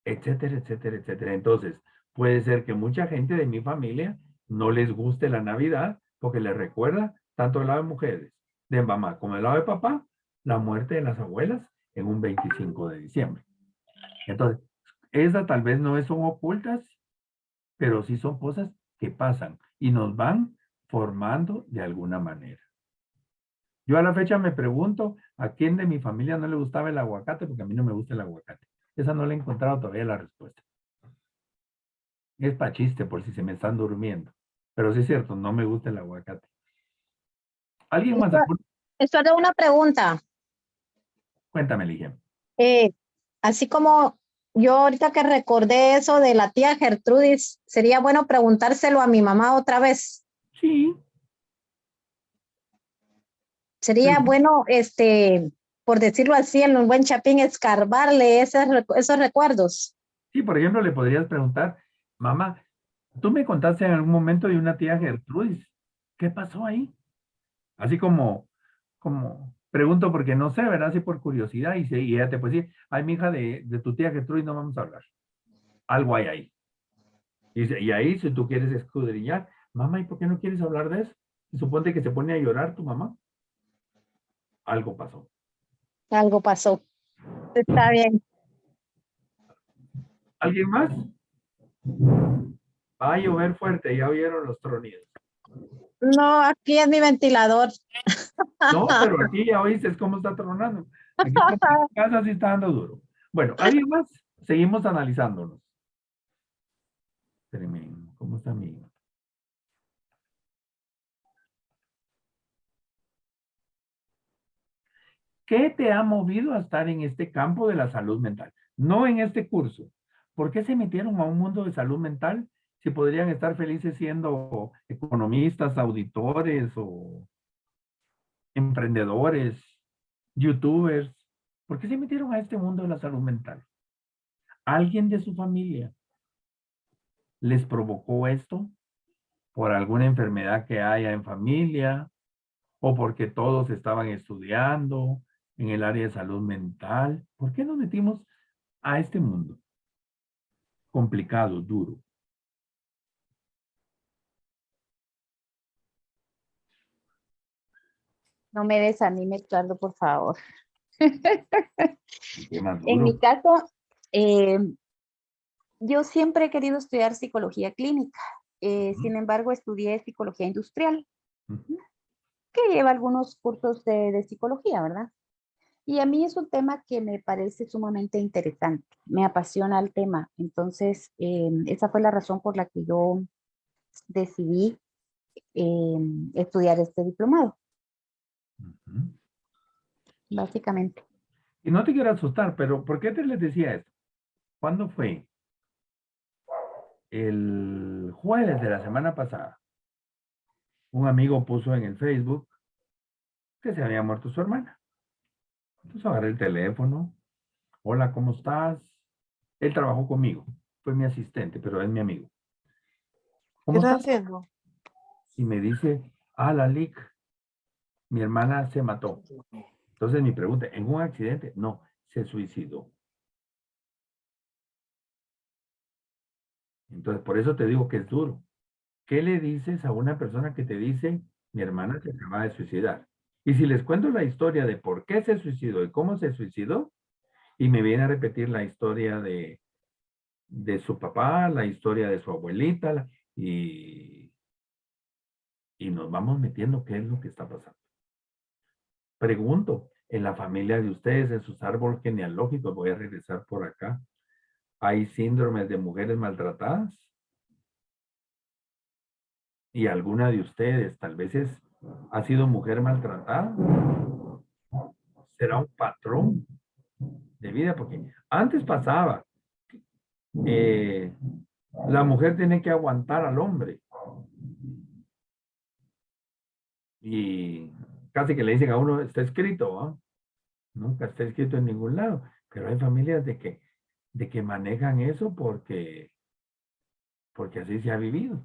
etcétera, etcétera, etcétera. Entonces, puede ser que mucha gente de mi familia no les guste la Navidad porque les recuerda tanto el lado de mujeres, de mamá, como el lado de papá, la muerte de las abuelas en un 25 de diciembre. Entonces, esas tal vez no son ocultas, pero sí son cosas que pasan y nos van formando de alguna manera. Yo a la fecha me pregunto a quién de mi familia no le gustaba el aguacate, porque a mí no me gusta el aguacate. Esa no le he encontrado todavía la respuesta. Es para chiste por si se me están durmiendo. Pero sí es cierto, no me gusta el aguacate. ¿Alguien más? Esto es una pregunta. Cuéntame, Ligia. Así como yo ahorita que recordé eso de la tía Gertrudis, sería bueno preguntárselo a mi mamá otra vez. Sí. Sería bueno, por decirlo así, en un buen chapín, escarbarle esos recuerdos. Sí, por ejemplo, le podrías preguntar, mamá, tú me contaste en algún momento de una tía Gertrudis. ¿Qué pasó ahí? Así como pregunto porque no sé, ¿verdad? Así por curiosidad y ella te puede decir, ay, mi hija, de tu tía Gertrudis no vamos a hablar. Algo hay ahí. Y ahí, si tú quieres escudriñar, mamá, ¿y por qué no quieres hablar de eso? Suponte que se pone a llorar tu mamá. Algo pasó. Algo pasó. Está bien. ¿Alguien más? Va a llover fuerte, ya oyeron los tronidos. No, aquí es mi ventilador. No, pero aquí ya oíste cómo está tronando. Aquí en casa sí está dando duro. Bueno, ¿alguien más? Seguimos analizándonos. Tremendo. ¿Cómo está mi? ¿Qué te ha movido a estar en este campo de la salud mental? No en este curso. ¿Por qué se metieron a un mundo de salud mental si podrían estar felices siendo economistas, auditores o emprendedores, youtubers? ¿Por qué se metieron a este mundo de la salud mental? ¿Alguien de su familia les provocó esto por alguna enfermedad que haya en familia o porque todos estaban estudiando en el área de salud mental? ¿Por qué nos metimos a este mundo complicado, duro? No me desanime, Eduardo, por favor. ¿Qué más En mi duro? caso, yo siempre he querido estudiar psicología clínica. Sin embargo, estudié psicología industrial, Ujú. que lleva algunos cursos de psicología, ¿verdad? Y a mí es un tema que me parece sumamente interesante. Me apasiona el tema. Entonces, esa fue la razón por la que yo decidí estudiar este diplomado, Ujú. básicamente. Y no te quiero asustar, pero ¿por qué te les decía esto? ¿Cuándo fue? El jueves de la semana pasada, un amigo puso en el Facebook que se había muerto su hermana. Entonces agarré el teléfono. Hola, ¿cómo estás? Él trabajó conmigo. Fue mi asistente, pero es mi amigo. ¿Cómo estás? Y me dice, la Lic, mi hermana se mató. Entonces mi pregunta, ¿en un accidente? No, se suicidó. Entonces, por eso te digo que es duro. ¿Qué le dices a una persona que te dice, mi hermana se acaba de suicidar? Y si les cuento la historia de por qué se suicidó y cómo se suicidó, y me viene a repetir la historia de su papá, la historia de su abuelita, y nos vamos metiendo qué es lo que está pasando. Pregunto, en la familia de ustedes, en sus árboles genealógicos, voy a regresar por acá, ¿hay síndromes de mujeres maltratadas? ¿Y alguna de ustedes tal vez ha sido mujer maltratada? ¿Será un patrón de vida? Porque antes pasaba, la mujer tiene que aguantar al hombre. Y casi que le dicen a uno, está escrito, ¿ah? Nunca está escrito en ningún lado. Pero hay familias de que manejan eso porque así se ha vivido.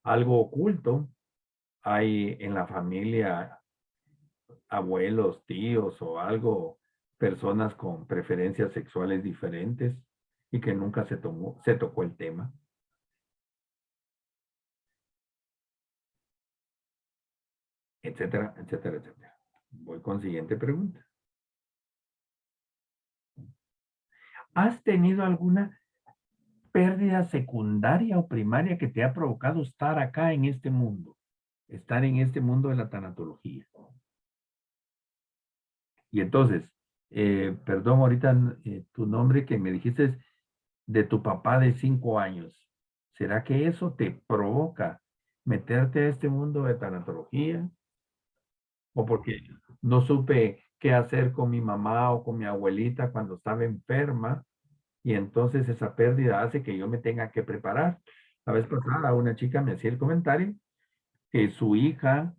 Algo oculto hay en la familia, abuelos, tíos o algo, personas con preferencias sexuales diferentes y que nunca se tocó el tema. Etcétera, etcétera, etcétera. Voy con siguiente pregunta. ¿Has tenido alguna pérdida secundaria o primaria que te ha provocado estar acá en este mundo? Estar en este mundo de la tanatología. Y entonces, perdón, ahorita tu nombre que me dijiste es de tu papá de 5 años. ¿Será que eso te provoca meterte a este mundo de tanatología? ¿O porque no supe qué hacer con mi mamá o con mi abuelita cuando estaba enferma? Y entonces esa pérdida hace que yo me tenga que preparar. La vez pasada una chica me hacía el comentario que su hija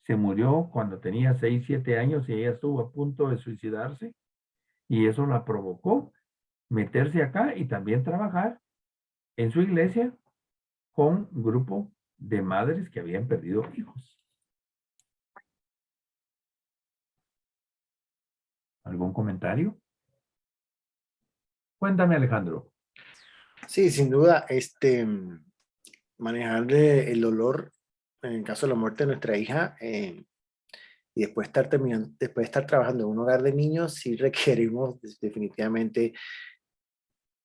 se murió cuando tenía 6, 7 años y ella estuvo a punto de suicidarse y eso la provocó meterse acá y también trabajar en su iglesia con un grupo de madres que habían perdido hijos. ¿Algún comentario? Cuéntame, Alejandro. Sí, sin duda, manejar el dolor en el caso de la muerte de nuestra hija y después después de estar trabajando en un hogar de niños, sí requerimos definitivamente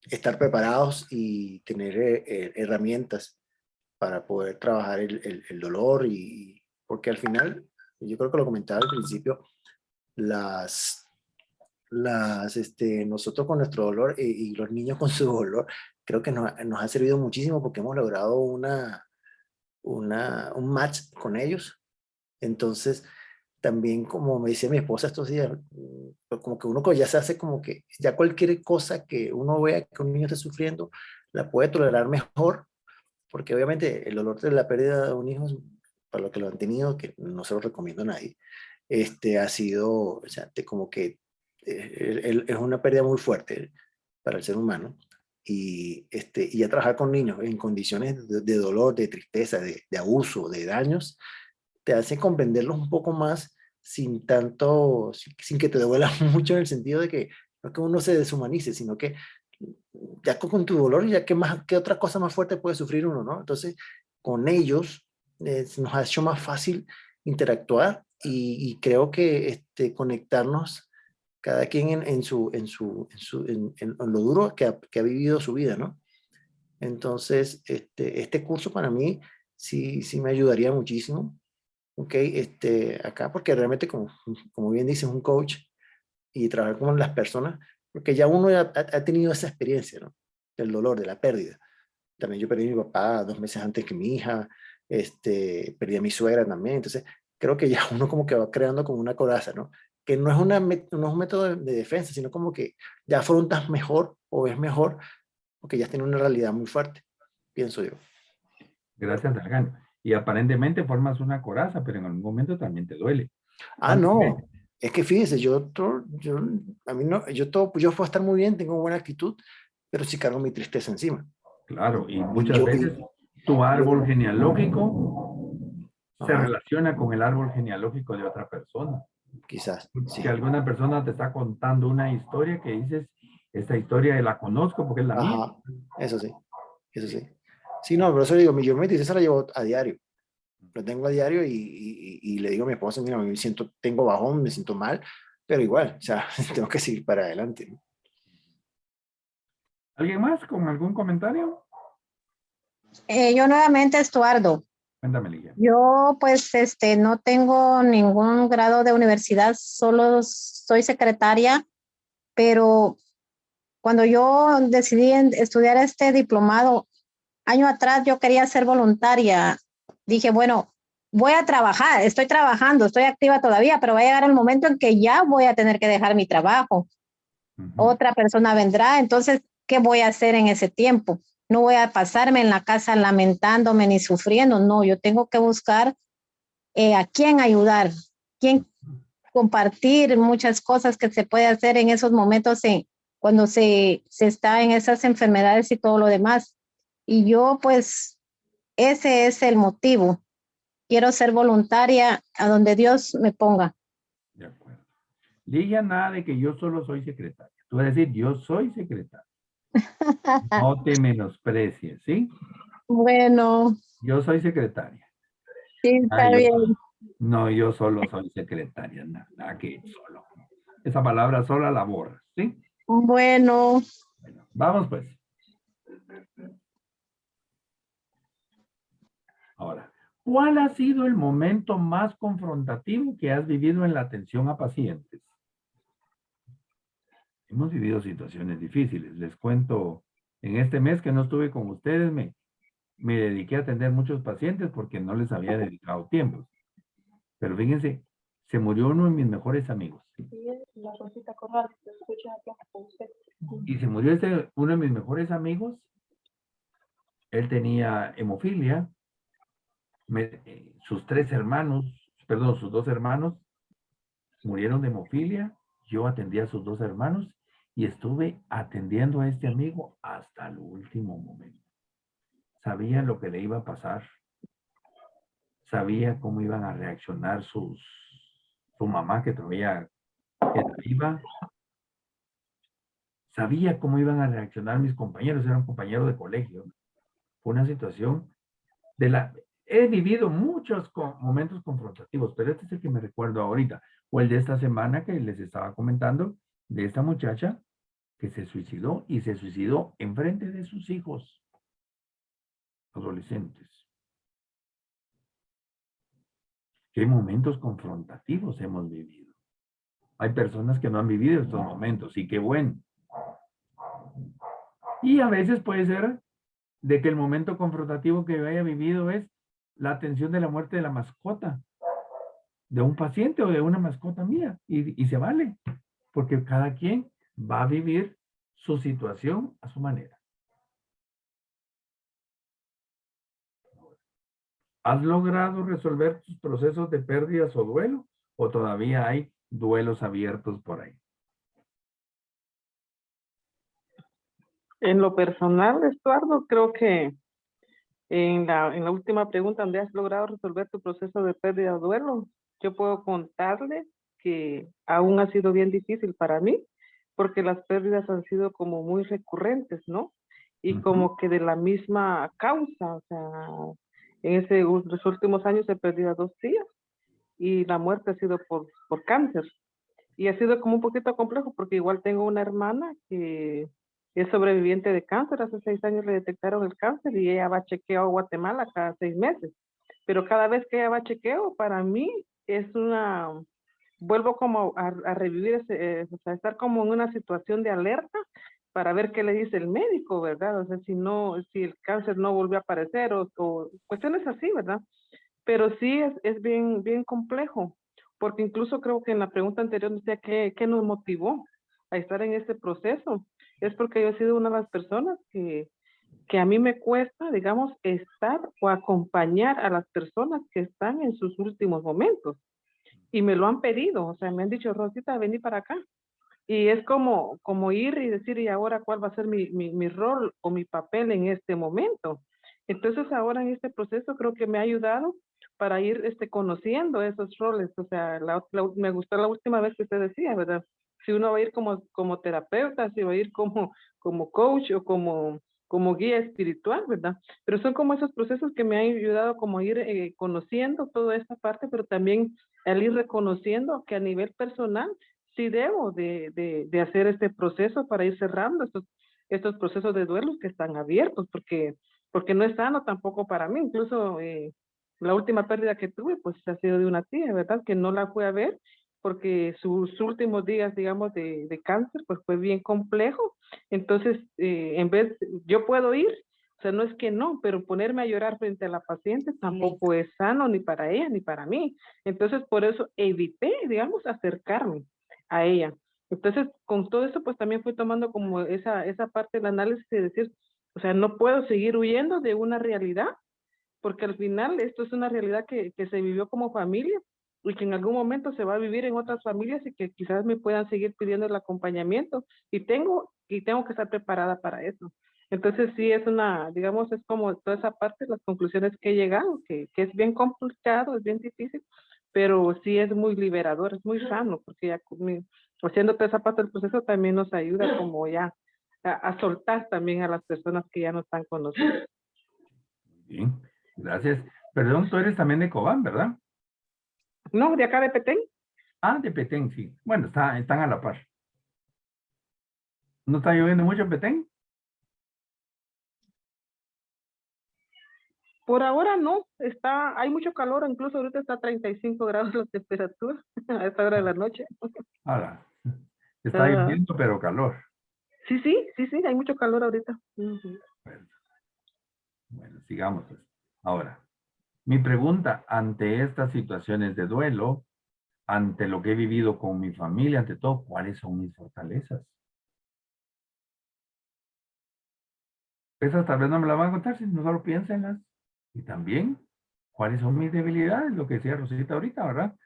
estar preparados y tener herramientas para poder trabajar el dolor porque al final, yo creo que lo comentaba al principio, nosotros con nuestro dolor y los niños con su dolor, creo que nos ha servido muchísimo porque hemos logrado un match con ellos. Entonces, también como me decía mi esposa estos días, como que uno ya se hace como que ya cualquier cosa que uno vea que un niño esté sufriendo, la puede tolerar mejor, porque obviamente el dolor de la pérdida de un hijo, para los que lo han tenido, que no se lo recomiendo a nadie, ha sido, o sea, como que es una pérdida muy fuerte para el ser humano. Y ya trabajar con niños en condiciones de dolor, de tristeza, de abuso, de daños, te hace comprenderlos un poco más sin tanto, sin que te duela mucho en el sentido de que no es que uno se deshumanice, sino que ya con tu dolor, ya qué otra cosa más fuerte puede sufrir uno, ¿no? Entonces, con ellos nos ha hecho más fácil interactuar y creo que conectarnos cada quien en lo duro que ha vivido su vida, ¿no? Entonces, este curso para mí sí me ayudaría muchísimo, ¿ok? Acá, porque realmente, como bien dices, un coach y trabajar con las personas, porque ya uno ha tenido esa experiencia, ¿no? Del dolor, de la pérdida. También yo perdí a mi papá 2 meses antes que mi hija, perdí a mi suegra también, entonces creo que ya uno como que va creando como una coraza, ¿no? Que no es un método de defensa, sino como que ya afrontas mejor o ves mejor, porque ya tiene una realidad muy fuerte, pienso yo. Gracias, Alejandro. Y aparentemente formas una coraza, pero en algún momento también te duele. No, es que fíjese, yo puedo estar muy bien, tengo buena actitud, pero sí cargo mi tristeza encima. Claro, y muchas veces tu árbol genealógico se relaciona con el árbol genealógico de otra persona. Quizás. Sí. Si alguna persona te está contando una historia que dices, esta historia la conozco porque es la mía. Eso sí, eso sí. Sí, no, pero eso digo, yo mi tristeza la llevo a diario. Lo tengo a diario y le digo a mi esposa, mira, tengo bajón, me siento mal, pero igual, o sea, tengo que seguir para adelante. ¿Alguien más con algún comentario? Yo nuevamente, Estuardo. Cuéntame, Ligia. Yo pues no tengo ningún grado de universidad, solo soy secretaria, pero cuando yo decidí estudiar este diplomado, año atrás yo quería ser voluntaria. Dije, bueno, voy a trabajar, estoy trabajando, estoy activa todavía, pero va a llegar el momento en que ya voy a tener que dejar mi trabajo. Otra persona vendrá, entonces, ¿qué voy a hacer en ese tiempo? No voy a pasarme en la casa lamentándome ni sufriendo, no, yo tengo que buscar a quién ayudar, quién compartir muchas cosas que se puede hacer en esos momentos cuando se está en esas enfermedades y todo lo demás. Y yo, pues, ese es el motivo. Quiero ser voluntaria a donde Dios me ponga. De acuerdo. Ligia, nada de que yo solo soy secretaria. Tú vas a decir, yo soy secretaria. No te menosprecies, ¿sí? Bueno. Yo soy secretaria. Sí, está bien. No, yo solo soy secretaria, nada que solo. Esa palabra sola la borras, ¿sí? Bueno. Vamos pues. Ahora, ¿cuál ha sido el momento más confrontativo que has vivido en la atención a pacientes? Hemos vivido situaciones difíciles. Les cuento, en este mes que no estuve con ustedes, me dediqué a atender muchos pacientes porque no les había dedicado tiempo. Pero fíjense, se murió uno de mis mejores amigos. Y se murió uno de mis mejores amigos. Él tenía hemofilia. Sus dos hermanos murieron de hemofilia. Yo atendí a sus dos hermanos y estuve atendiendo a este amigo hasta el último momento. Sabía lo que le iba a pasar. Sabía cómo iban a reaccionar su mamá, que todavía era viva. Sabía cómo iban a reaccionar mis compañeros, eran compañeros de colegio. Fue una situación he vivido muchos momentos confrontativos, pero este es el que me recuerdo ahorita. O el de esta semana que les estaba comentando, de esta muchacha que se suicidó y se suicidó enfrente de sus hijos adolescentes. ¿Qué momentos confrontativos hemos vivido? Hay personas que no han vivido estos momentos y qué bueno. Y a veces puede ser de que el momento confrontativo que yo haya vivido es la atención de la muerte de la mascota, de un paciente o de una mascota mía, y se vale, porque cada quien va a vivir su situación a su manera. ¿Has logrado resolver tus procesos de pérdidas o duelo? ¿O todavía hay duelos abiertos por ahí? En lo personal, Estuardo, creo que en la última pregunta, donde has logrado resolver tu proceso de pérdida o duelo, yo puedo contarle que aún ha sido bien difícil para mí, porque las pérdidas han sido como muy recurrentes, ¿no? Y como que de la misma causa, o sea, en los últimos años he perdido a 2 tías y la muerte ha sido por cáncer. Y ha sido como un poquito complejo porque igual tengo una hermana que es sobreviviente de cáncer. Hace 6 años le detectaron el cáncer y ella va a chequeo a Guatemala cada 6 meses. Pero cada vez que ella va a chequeo, para mí es vuelvo como a revivir, o sea, estar como en una situación de alerta para ver qué le dice el médico, ¿verdad? O sea, si el cáncer no volvió a aparecer o cuestiones así, ¿verdad? Pero sí es bien complejo, porque incluso creo que en la pregunta anterior decía qué nos motivó a estar en este proceso. Es porque yo he sido una de las personas que a mí me cuesta, digamos, estar o acompañar a las personas que están en sus últimos momentos. Y me lo han pedido, o sea, me han dicho, Rosita, vení para acá. Y es como ir y decir, ¿y ahora cuál va a ser mi rol o mi papel en este momento? Entonces ahora en este proceso creo que me ha ayudado para ir conociendo esos roles. O sea, me gustó la última vez que usted decía, ¿verdad? Si uno va a ir como terapeuta, si va a ir como coach o como guía espiritual, ¿verdad? Pero son como esos procesos que me han ayudado como a ir conociendo toda esta parte, pero también al ir reconociendo que a nivel personal sí debo de hacer este proceso para ir cerrando estos procesos de duelo que están abiertos, porque no es sano tampoco para mí. Incluso La última pérdida que tuve, pues ha sido de una tía, ¿verdad? Que no la fui a ver porque sus últimos días, digamos, de cáncer, pues fue bien complejo. Entonces, en vez, yo puedo ir, o sea, no es que no, pero ponerme a llorar frente a la paciente tampoco es sano ni para ella ni para mí. Entonces, por eso evité, digamos, acercarme a ella. Entonces, con todo eso, pues también fui tomando como esa parte del análisis de decir, o sea, no puedo seguir huyendo de una realidad, porque al final esto es una realidad que se vivió como familia y que en algún momento se va a vivir en otras familias y que quizás me puedan seguir pidiendo el acompañamiento y tengo que estar preparada para eso. Entonces sí es una, digamos, es como toda esa parte, las conclusiones que he llegado, que es bien complicado, es bien difícil, pero sí es muy liberador, es muy sano, porque ya haciendo toda esa parte del proceso también nos ayuda como ya a soltar también a las personas que ya no están con nosotros. Bien, gracias. Perdón, tú eres también de Cobán, ¿verdad? No, de acá de Petén. Ah, de Petén, sí. Bueno, están a la par. ¿No está lloviendo mucho en Petén? Por ahora no, hay mucho calor, incluso ahorita está a 35 grados la temperatura a esta hora de la noche. Ahora, está Ajá. lloviendo, pero calor. Sí, hay mucho calor ahorita. Ujú. Bueno, sigamos pues. Ahora, mi pregunta ante estas situaciones de duelo, ante lo que he vivido con mi familia, ante todo, ¿cuáles son mis fortalezas? Esas tal vez no me las van a contar, si no solo piénsenlas. Y también, ¿cuáles son mis debilidades? Lo que decía Rosita ahorita, ¿verdad?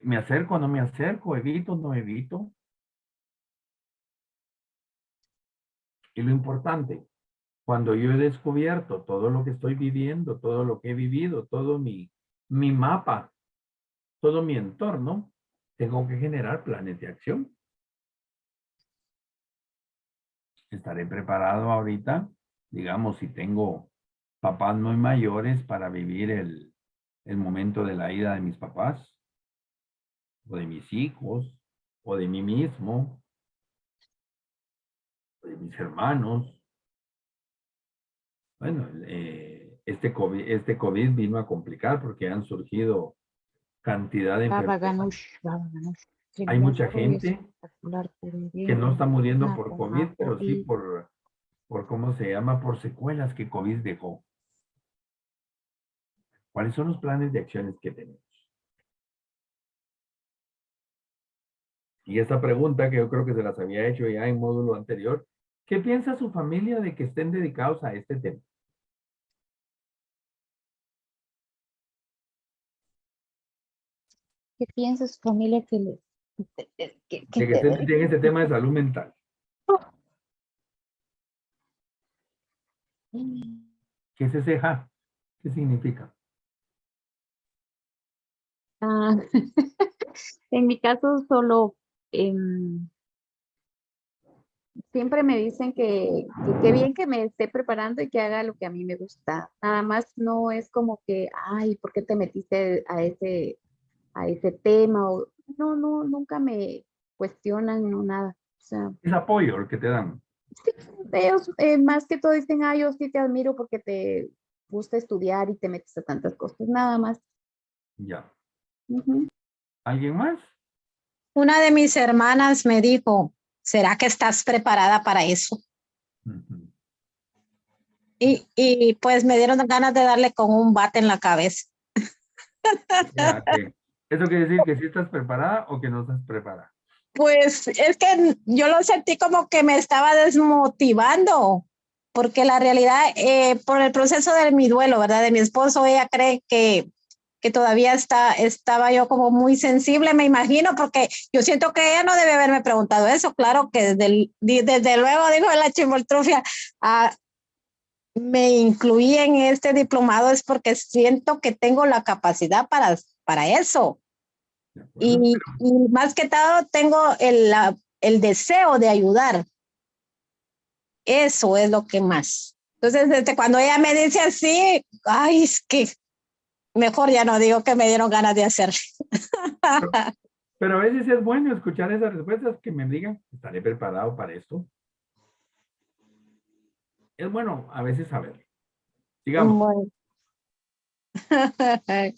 ¿Me acerco o no me acerco? ¿Evito o no evito? Y lo importante, cuando yo he descubierto todo lo que estoy viviendo, todo lo que he vivido, todo mi mapa, todo mi entorno, tengo que generar planes de acción. Estaré preparado ahorita, digamos, si tengo papás muy mayores para vivir el momento de la ida de mis papás, o de mis hijos, o de mí mismo, o de mis hermanos. Bueno, este COVID vino a complicar porque han surgido cantidad de Baba enfermedades. Ganush, Baba Ganush. Hay mucha gente que no está muriendo por Nako, COVID, Nako, pero sí y por ¿cómo se llama? Por secuelas que COVID dejó. ¿Cuáles son los planes de acciones que tenemos? Y esta pregunta que yo creo que se las había hecho ya en módulo anterior, ¿qué piensa su familia de que estén dedicados a este tema? ¿qué piensa su familia que le que De que te estén dé? en este tema de salud mental. ¿Qué es ese ja? ¿Qué significa? Ah, en mi caso solo em, siempre me dicen que qué bien que me esté preparando y que haga lo que a mí me gusta. Nada más no es como que, ay, ¿por qué te metiste a ese tema? O, no, no, nunca me cuestionan, no nada. O sea, Es apoyo el que te dan. sí, ellos más que todo dicen, ay, yo sí te admiro porque te gusta estudiar y te metes a tantas cosas, nada más. Ya. Ujú. ¿Alguien más? Una de mis hermanas me dijo, ¿será que estás preparada para eso? Ujú. Y pues me dieron ganas de darle con un bate en la cabeza. Ya, que ¿eso quiere decir que sí estás preparada o que no estás preparada? Pues es que yo lo sentí como que me estaba desmotivando, porque la realidad, por el proceso de mi duelo, ¿verdad? De mi esposo, ella cree que todavía estaba yo como muy sensible, me imagino, porque yo siento que ella no debe haberme preguntado eso. Claro que desde luego, dijo la chimoltrufia, me incluí en este diplomado es porque siento que tengo la capacidad para eso. ¿De acuerdo? Y más que todo tengo el deseo de ayudar. Eso es lo que más. Entonces, desde cuando ella me dice así, ay, es que mejor ya no digo que me dieron ganas de hacer. Pero a veces es bueno escuchar esas respuestas que me digan, ¿estaré preparado para esto? Es bueno a veces saber. Digamos, Bueno,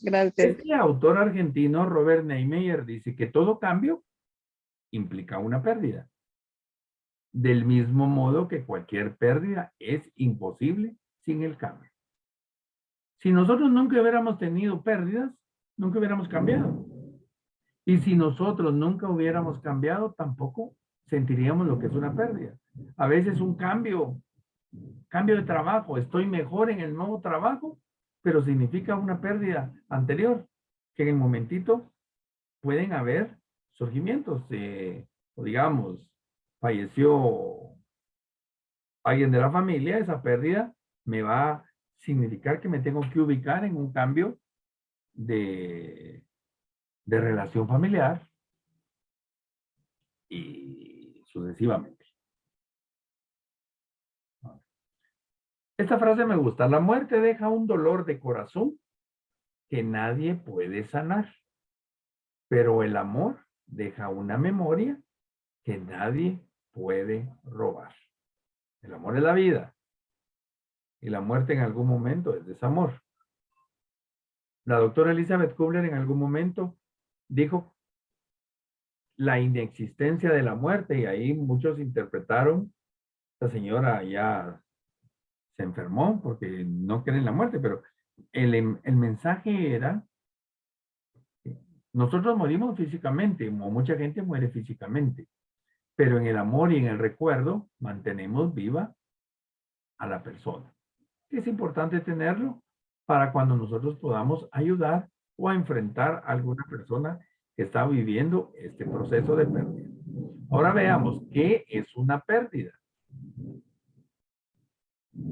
Gracias. Este autor argentino, Robert Neymeyer, dice que todo cambio implica una pérdida. Del mismo modo que cualquier pérdida es imposible sin el cambio. Si nosotros nunca hubiéramos tenido pérdidas, nunca hubiéramos cambiado. Y si nosotros nunca hubiéramos cambiado, tampoco sentiríamos lo que es una pérdida. A veces un cambio de trabajo, estoy mejor en el nuevo trabajo, pero significa una pérdida anterior, que en el momentito pueden haber surgimientos, o digamos, falleció alguien de la familia, esa pérdida me va a significar que me tengo que ubicar en un cambio de relación familiar y sucesivamente. Esta frase me gusta. La muerte deja un dolor de corazón que nadie puede sanar, pero el amor deja una memoria que nadie puede robar. El amor es la vida y la muerte en algún momento es desamor. La doctora Elizabeth Kubler en algún momento dijo la inexistencia de la muerte y ahí muchos interpretaron, esta señora ya se enfermó porque no cree en la muerte, pero el mensaje era, nosotros morimos físicamente, como mucha gente muere físicamente, pero en el amor y en el recuerdo mantenemos viva a la persona. Es importante tenerlo para cuando nosotros podamos ayudar o a enfrentar a alguna persona que está viviendo este proceso de pérdida. Ahora veamos qué es una pérdida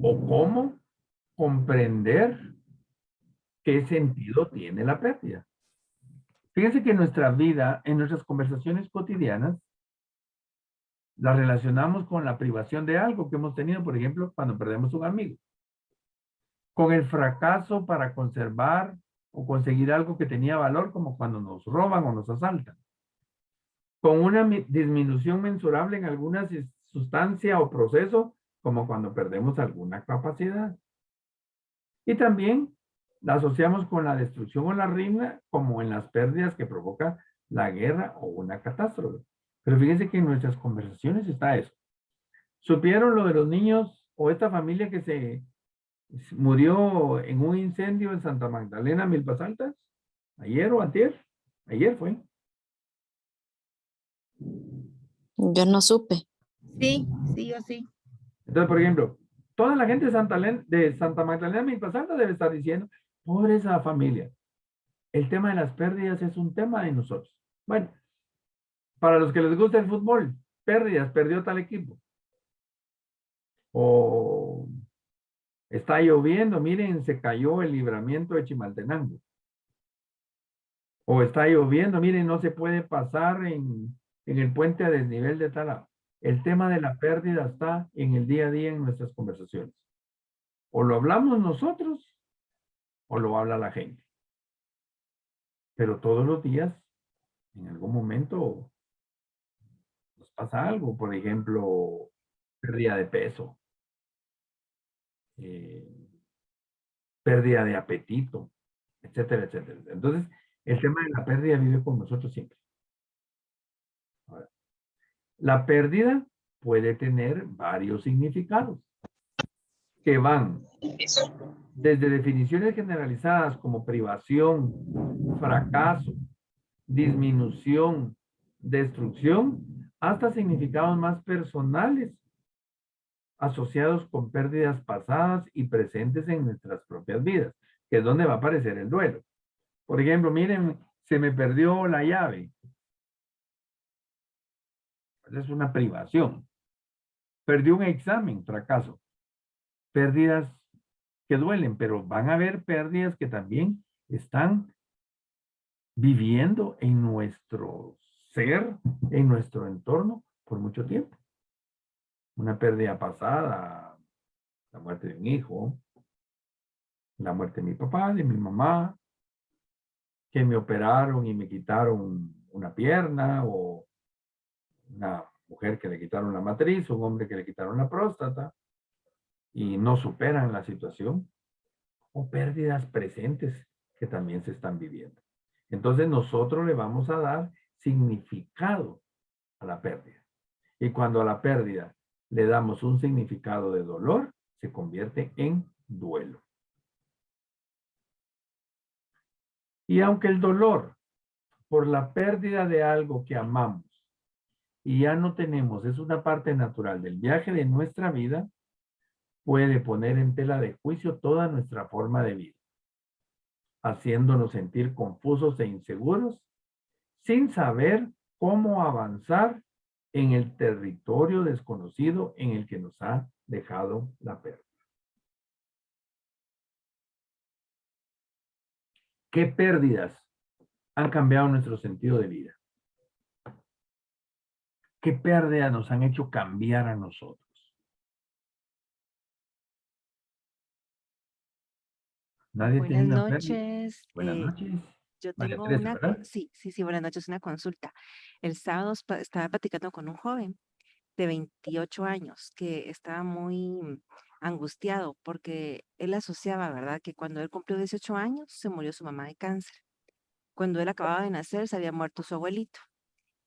o cómo comprender qué sentido tiene la pérdida. Fíjense que en nuestra vida, en nuestras conversaciones cotidianas, la relacionamos con la privación de algo que hemos tenido, por ejemplo, cuando perdemos un amigo. Con el fracaso para conservar o conseguir algo que tenía valor, como cuando nos roban o nos asaltan. Con una disminución mensurable en alguna sustancia o proceso, como cuando perdemos alguna capacidad. Y también la asociamos con la destrucción o la ruina, como en las pérdidas que provoca la guerra o una catástrofe. Pero fíjense que en nuestras conversaciones está eso. ¿Supieron lo de los niños o esta familia que se murió en un incendio en Santa Magdalena, Milpas Altas? ¿Ayer o antier? Ayer fue. Yo no supe. Sí, sí, yo sí. Entonces, por ejemplo, toda la gente de Santa Magdalena, Milpas Altas debe estar diciendo, pobre esa familia. El tema de las pérdidas es un tema de nosotros. Bueno, para los que les gusta el fútbol, pérdidas, perdió tal equipo. O está lloviendo, miren, se cayó el libramiento de Chimaltenango. O está lloviendo, miren, no se puede pasar en el puente a desnivel de Talá. El tema de la pérdida está en el día a día en nuestras conversaciones. O lo hablamos nosotros o lo habla la gente. Pero todos los días, en algún momento, nos pasa algo. Por ejemplo, pérdida de peso. Pérdida de apetito, etcétera, etcétera. Entonces, el tema de la pérdida vive con nosotros siempre. Ahora, la pérdida puede tener varios significados que van desde definiciones generalizadas como privación, fracaso, disminución, destrucción, hasta significados más personales asociados con pérdidas pasadas y presentes en nuestras propias vidas, que es donde va a aparecer el duelo. Por ejemplo, miren, se me perdió la llave. Es una privación. Perdí un examen, fracaso. Pérdidas que duelen, pero van a haber pérdidas que también están viviendo en nuestro ser, en nuestro entorno por mucho tiempo. Una pérdida pasada, la muerte de un hijo, la muerte de mi papá, de mi mamá, que me operaron y me quitaron una pierna, o una mujer que le quitaron la matriz, un hombre que le quitaron la próstata y no superan la situación. o pérdidas presentes que también se están viviendo. Entonces nosotros le vamos a dar significado a la pérdida. Y cuando a la pérdida le damos un significado de dolor, se convierte en duelo. Y aunque el dolor por la pérdida de algo que amamos y ya no tenemos, es una parte natural del viaje de nuestra vida, puede poner en tela de juicio toda nuestra forma de vida, haciéndonos sentir confusos e inseguros, sin saber cómo avanzar en el territorio desconocido en el que nos ha dejado la pérdida. ¿Qué pérdidas han cambiado nuestro sentido de vida? ¿Qué pérdidas nos han hecho cambiar a nosotros? ¿Nadie tiene Buenas una pérdida? noches. Buenas noches. Yo María tengo Teresa, ¿verdad? sí, buenas noches, una consulta. El sábado estaba platicando con un joven de 28 años que estaba muy angustiado porque él asociaba, ¿verdad? Que cuando él cumplió 18 años se murió su mamá de cáncer. Cuando él acababa de nacer se había muerto su abuelito.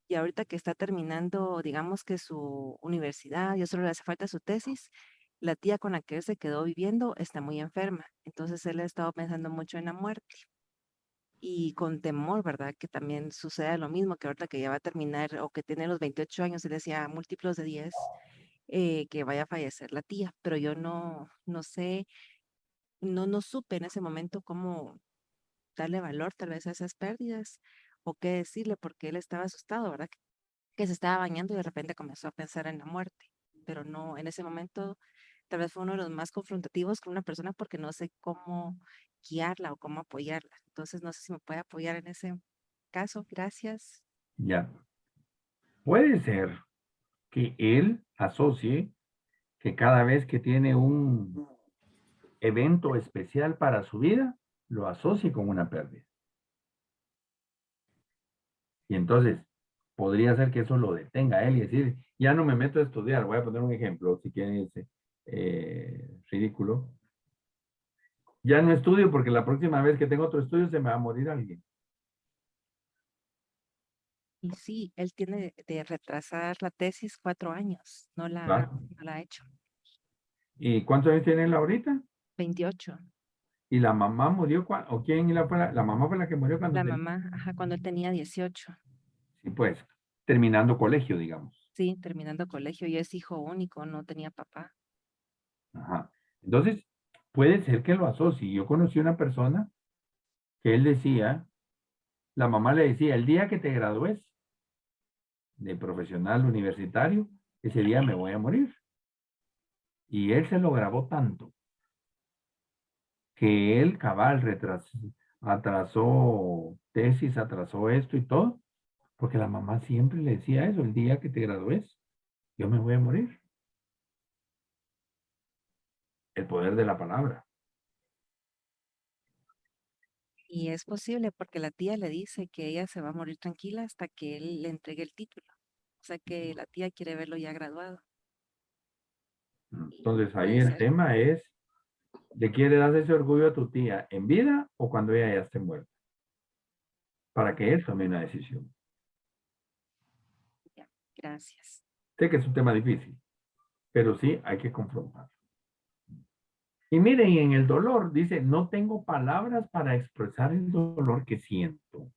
Y ahorita que está terminando, digamos que su universidad, ya solo le hace falta su tesis, la tía con la que él se quedó viviendo está muy enferma. Entonces él ha estado pensando mucho en la muerte y con temor, ¿verdad? Que también suceda lo mismo, que ahorita que ya va a terminar o que tiene los 28 años, él decía múltiplos de 10, que vaya a fallecer la tía, pero yo no sé, no supe en ese momento cómo darle valor tal vez a esas pérdidas o qué decirle porque él estaba asustado, ¿verdad? Que se estaba bañando y de repente comenzó a pensar en la muerte, pero no, en ese momento tal vez fue uno de los más confrontativos con una persona porque no sé cómo guiarla o cómo apoyarla. Entonces, no sé si me puede apoyar en ese caso. Gracias. Ya. Puede ser que él asocie que cada vez que tiene un evento especial para su vida, lo asocie con una pérdida. Y entonces, podría ser que eso lo detenga a él y decir, ya no me meto a estudiar. Voy a poner un ejemplo, si quieren ridículo. Ya no estudio porque la próxima vez que tengo otro estudio se me va a morir alguien. Y sí, él tiene de retrasar la tesis 4 años, Claro. no la ha hecho. ¿Y cuántos años tiene él ahorita? 28. ¿Y la mamá murió o quién la mamá fue la que murió cuando La tenía? mamá, ajá, cuando él tenía 18. Sí, pues, terminando colegio, digamos. Sí, terminando colegio y es hijo único, no tenía papá. Ajá. Entonces, puede ser que lo asocie. Yo conocí una persona que él decía, la mamá le decía, el día que te gradúes de profesional universitario, ese día me voy a morir. Y él se lo grabó tanto que él cabal atrasó tesis, atrasó esto y todo, porque la mamá siempre le decía eso, el día que te gradúes, yo me voy a morir. El poder de la palabra. Y es posible porque la tía le dice que ella se va a morir tranquila hasta que él le entregue el título. O sea que la tía quiere verlo ya graduado. Entonces ahí Puede el ser. tema es, ¿de quién le das ese orgullo a tu tía? ¿En vida o cuando ella ya esté muerta? Para que él tome una decisión. Ya, gracias. Sé que es un tema difícil, pero sí hay que confrontar. Y miren, en el dolor dice, no tengo palabras para expresar el dolor que siento.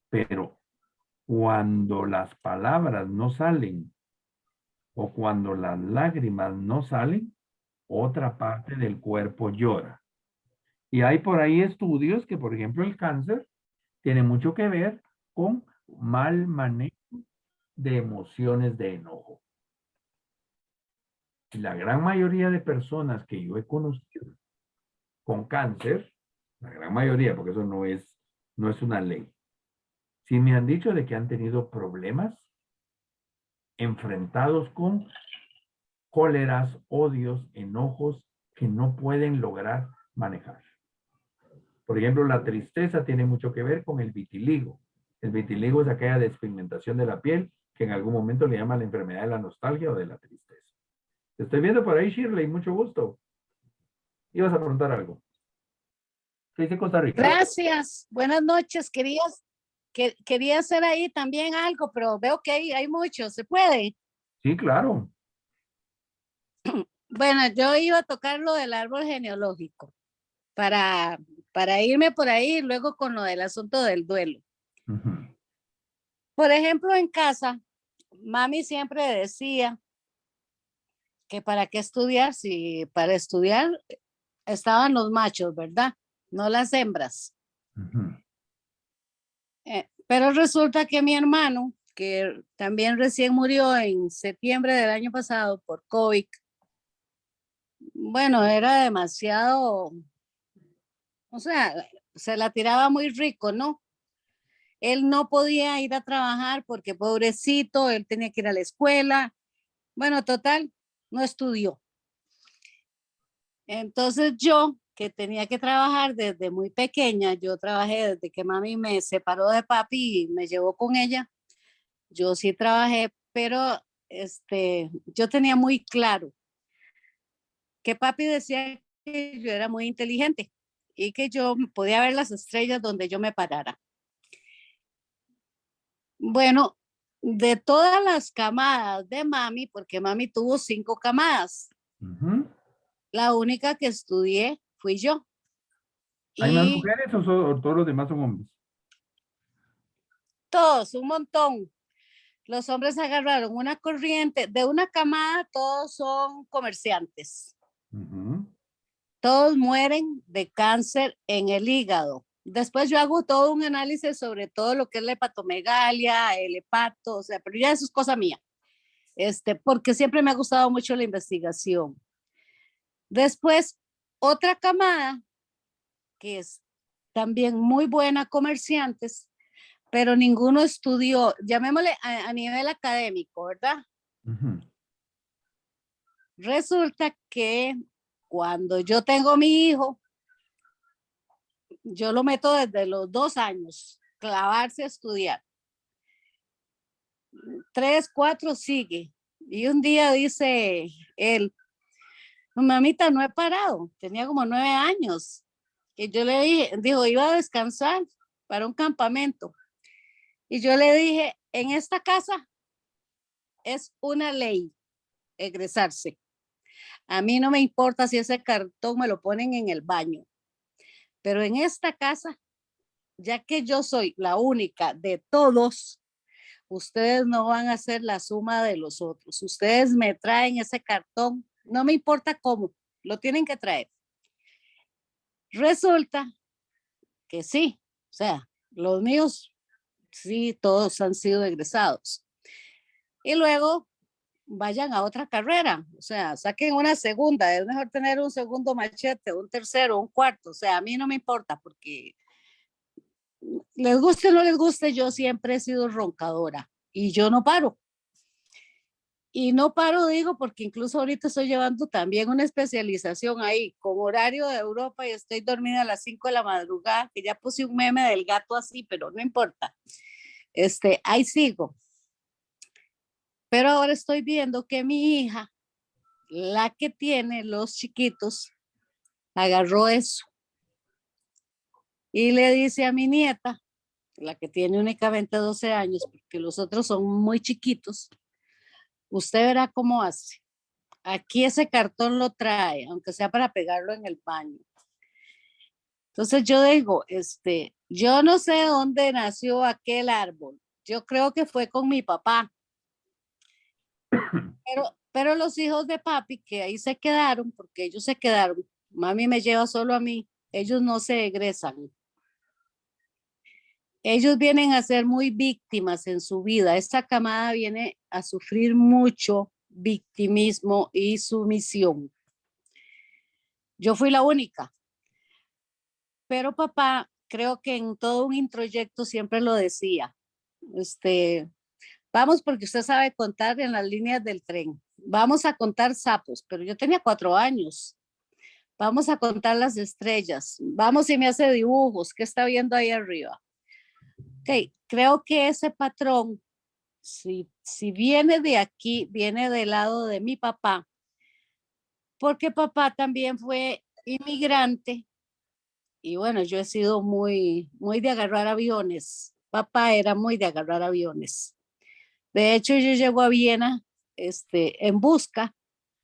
Pero cuando las palabras no salen o cuando las lágrimas no salen, otra parte del cuerpo llora. Y hay por ahí estudios que, por ejemplo, el cáncer tiene mucho que ver con mal manejo de emociones de enojo. Y la gran mayoría de personas que yo he conocido con cáncer, la gran mayoría, porque eso no es una ley, sí me han dicho de que han tenido problemas enfrentados con cóleras, odios, enojos que no pueden lograr manejar. Por ejemplo, la tristeza tiene mucho que ver con el vitiligo. El vitiligo es aquella despigmentación de la piel que en algún momento le llaman la enfermedad de la nostalgia o de la tristeza. Te estoy viendo por ahí, Shirley, mucho gusto. Ibas a preguntar algo. ¿Qué dice Costa Rica? Gracias. Buenas noches. Quería hacer ahí también algo, pero veo que hay mucho. ¿Se puede? Sí, claro. Bueno, yo iba a tocar lo del árbol genealógico para irme por ahí luego con lo del asunto del duelo. Ujú. Por ejemplo, en casa, mami siempre decía que para qué estudiar, si para estudiar estaban los machos, ¿verdad? No las hembras. Ujú. Pero resulta que mi hermano, que también recién murió en septiembre del año pasado por COVID, bueno, era demasiado, o sea, se la tiraba muy rico, ¿no? Él no podía ir a trabajar porque pobrecito, él tenía que ir a la escuela. Bueno, total, no estudió. Entonces yo, que tenía que trabajar desde muy pequeña, yo trabajé desde que mami me separó de papi y me llevó con ella. Yo sí trabajé, pero yo tenía muy claro que papi decía que yo era muy inteligente y que yo podía ver las estrellas donde yo me parara. Bueno, de todas las camadas de mami, porque mami tuvo 5 camadas, Ujú. la única que estudié fui yo. ¿Hay más Y mujeres o todos los demás son hombres? todos, un montón. Los hombres agarraron una corriente, de una camada todos son comerciantes. Ujú. Todos mueren de cáncer en el hígado. Después yo hago todo un análisis sobre todo lo que es la hepatomegalia, el hepato, o sea, pero ya eso es cosa mía. Porque siempre me ha gustado mucho la investigación. Después, otra camada que es también muy buena, comerciantes, pero ninguno estudió, llamémosle a nivel académico, ¿verdad? Ujú. Resulta que cuando yo tengo mi hijo, yo lo meto desde los 2 años, clavarse a estudiar. 3, 4 sigue. Y un día dice él, mamita, no he parado. Tenía como 9 años. Y yo le dije, dijo, iba a descansar para un campamento. Y yo le dije, en esta casa es una ley egresarse. A mí no me importa si ese cartón me lo ponen en el baño, pero en esta casa, ya que yo soy la única de todos, ustedes no van a hacer la suma de los otros. Ustedes me traen ese cartón, no me importa cómo, lo tienen que traer. Resulta que sí, o sea, los míos sí, todos han sido egresados. Y luego vayan a otra carrera, o sea, saquen una segunda, es mejor tener un segundo machete, un tercero, un cuarto, o sea, a mí no me importa porque les guste o no les guste, yo siempre he sido roncadora y yo no paro. Y no paro, digo, porque incluso ahorita estoy llevando también una especialización ahí con horario de Europa y estoy dormida a las 5 de la madrugada, que ya puse un meme del gato así, pero no importa. Ahí sigo. Pero ahora estoy viendo que mi hija, la que tiene los chiquitos, agarró eso y le dice a mi nieta, la que tiene únicamente 12 años, porque los otros son muy chiquitos, usted verá cómo hace. Aquí ese cartón lo trae, aunque sea para pegarlo en el baño. Entonces yo digo, yo no sé dónde nació aquel árbol. Yo creo que fue con mi papá. Pero los hijos de papi, que ahí se quedaron, porque ellos se quedaron, mami me lleva solo a mí, ellos no se egresan. Ellos vienen a ser muy víctimas en su vida. Esta camada viene a sufrir mucho victimismo y sumisión. Yo fui la única, pero papá, creo que en todo un introyecto siempre lo decía, vamos porque usted sabe contar en las líneas del tren, vamos a contar sapos, pero yo tenía 4 años, vamos a contar las estrellas, vamos y me hace dibujos, ¿qué está viendo ahí arriba? Ok, creo que ese patrón, si viene de aquí, viene del lado de mi papá, porque papá también fue inmigrante. Y bueno, yo he sido muy de agarrar aviones. Papá era muy de agarrar aviones. De hecho, yo llego a Viena en busca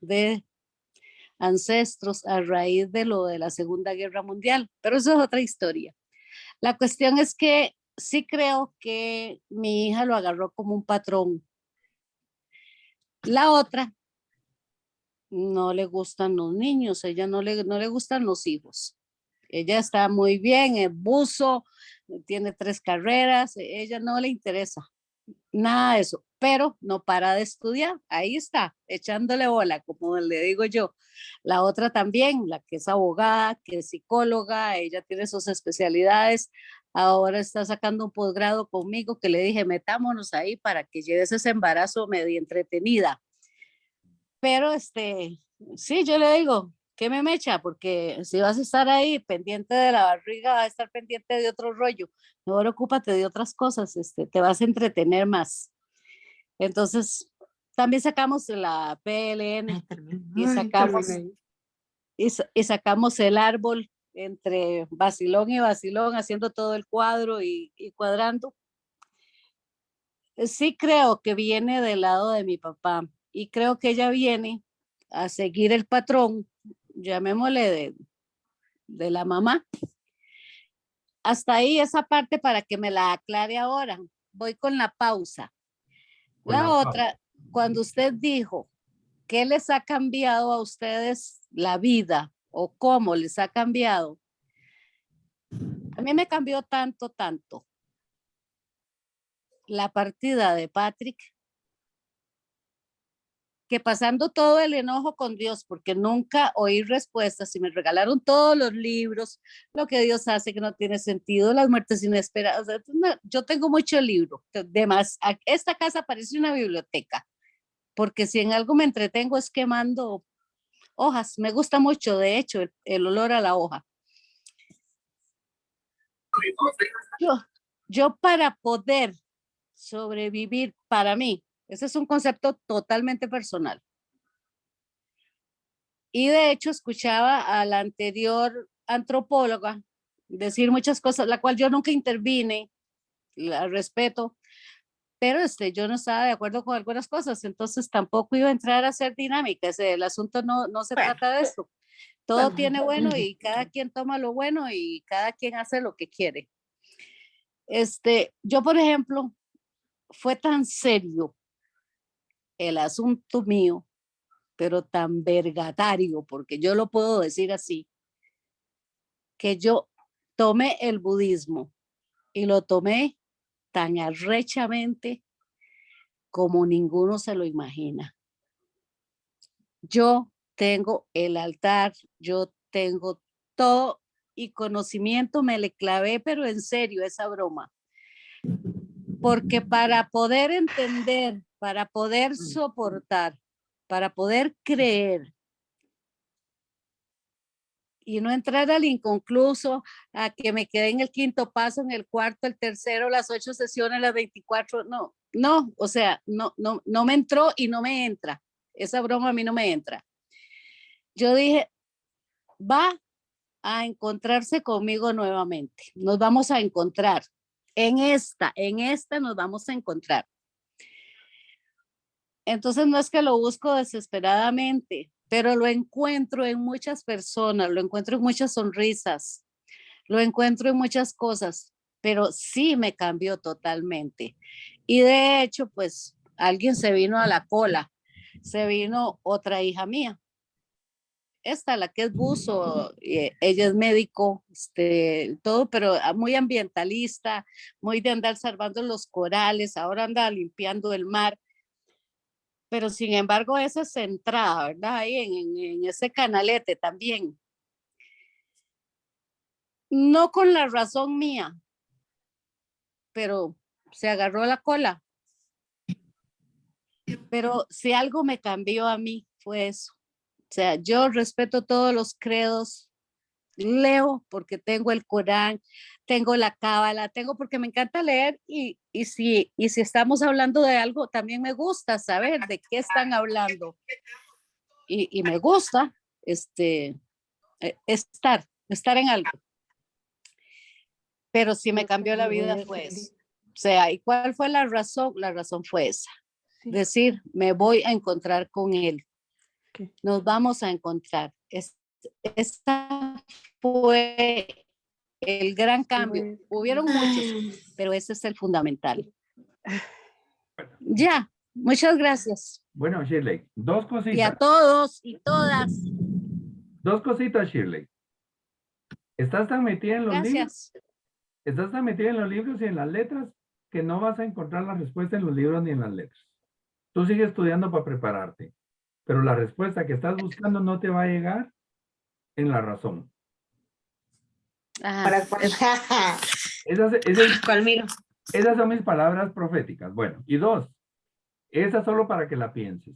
de ancestros a raíz de lo de la Segunda Guerra Mundial, pero eso es otra historia. La cuestión es que sí creo que mi hija lo agarró como un patrón. La otra no le gustan los niños, ella no le gustan los hijos. Ella está muy bien, es buzo, tiene 3 carreras, ella no le interesa nada de eso, pero no para de estudiar, ahí está, echándole bola, como le digo yo. La otra también, la que es abogada, que es psicóloga, ella tiene sus especialidades, ahora está sacando un posgrado conmigo que le dije, metámonos ahí para que lleves ese embarazo medio entretenida. Pero sí, yo le digo, ¿qué me mecha? Porque si vas a estar ahí pendiente de la barriga, vas a estar pendiente de otro rollo. Mejor ocúpate de otras cosas, te vas a entretener más. Entonces, también sacamos la PLN y sacamos el árbol entre vacilón y vacilón, haciendo todo el cuadro y cuadrando. Sí creo que viene del lado de mi papá y creo que ella viene a seguir el patrón, llamémosle de la mamá. Hasta ahí esa parte para que me la aclare ahora. Voy con la pausa. La otra, cuando usted dijo, ¿qué les ha cambiado a ustedes la vida o cómo les ha cambiado? A mí me cambió tanto la partida de Patrick, que pasando todo el enojo con Dios, porque nunca oí respuestas y me regalaron todos los libros, lo que Dios hace que no tiene sentido, las muertes inesperadas. Yo tengo mucho libro, demás. Esta casa parece una biblioteca, porque si en algo me entretengo es quemando hojas. Me gusta mucho, de hecho, el olor a la hoja. Yo para poder sobrevivir, para mí, ese es un concepto totalmente personal. Y de hecho escuchaba a la anterior antropóloga decir muchas cosas, la cual yo nunca intervine, la respeto, pero yo no estaba de acuerdo con algunas cosas, entonces tampoco iba a entrar a hacer dinámicas. El asunto no se trata de eso. Todo tiene bueno y cada quien toma lo bueno y cada quien hace lo que quiere. Yo, por ejemplo, fue tan serio el asunto mío, pero tan vergatario, porque yo lo puedo decir así, que yo tomé el budismo y lo tomé tan arrechamente como ninguno se lo imagina. Yo tengo el altar, yo tengo todo y conocimiento, me le clavé, pero en serio esa broma. Porque para poder entender, para poder soportar, para poder creer y no entrar al inconcluso, a que me quedé en el 5º paso, en el 4º, el 3º, las 8 sesiones, las 24, no, o sea, no me entró y no me entra. Esa broma a mí no me entra. Yo dije, va a encontrarse conmigo nuevamente. Nos vamos a encontrar. En esta nos vamos a encontrar. Entonces no es que lo busco desesperadamente, pero lo encuentro en muchas personas, lo encuentro en muchas sonrisas, lo encuentro en muchas cosas, pero sí me cambió totalmente. Y de hecho, pues alguien se vino a la cola, se vino otra hija mía. Esta, la que es buzo, ella es médico, todo, pero muy ambientalista, muy de andar salvando los corales, ahora anda limpiando el mar. Pero sin embargo, esa es centrada, ¿verdad? Ahí en ese canalete también. No con la razón mía, pero se agarró la cola. Pero si algo me cambió a mí fue eso. O sea, yo respeto todos los credos, leo porque tengo el Corán, tengo la Cábala, tengo porque me encanta leer y si estamos hablando de algo, también me gusta saber de qué están hablando. Y me gusta, estar en algo. Pero si me cambió la vida fue eso. O sea, ¿y cuál fue la razón? La razón fue esa. Decir, me voy a encontrar con él. Nos vamos a encontrar. Esta fue el gran cambio. Hubieron muchos, pero ese es el fundamental. Ya, muchas gracias. Bueno, Shirley, dos cositas. Y a todos y todas. Dos cositas, Shirley. ¿Estás tan metida en los libros? Gracias. Estás tan metida en los libros y en las letras que no vas a encontrar la respuesta en los libros ni en las letras. Tú sigues estudiando para prepararte, pero la respuesta que estás buscando no te va a llegar en la razón. Ajá. Esas son mis palabras proféticas. Bueno, y dos, esa solo para que la pienses.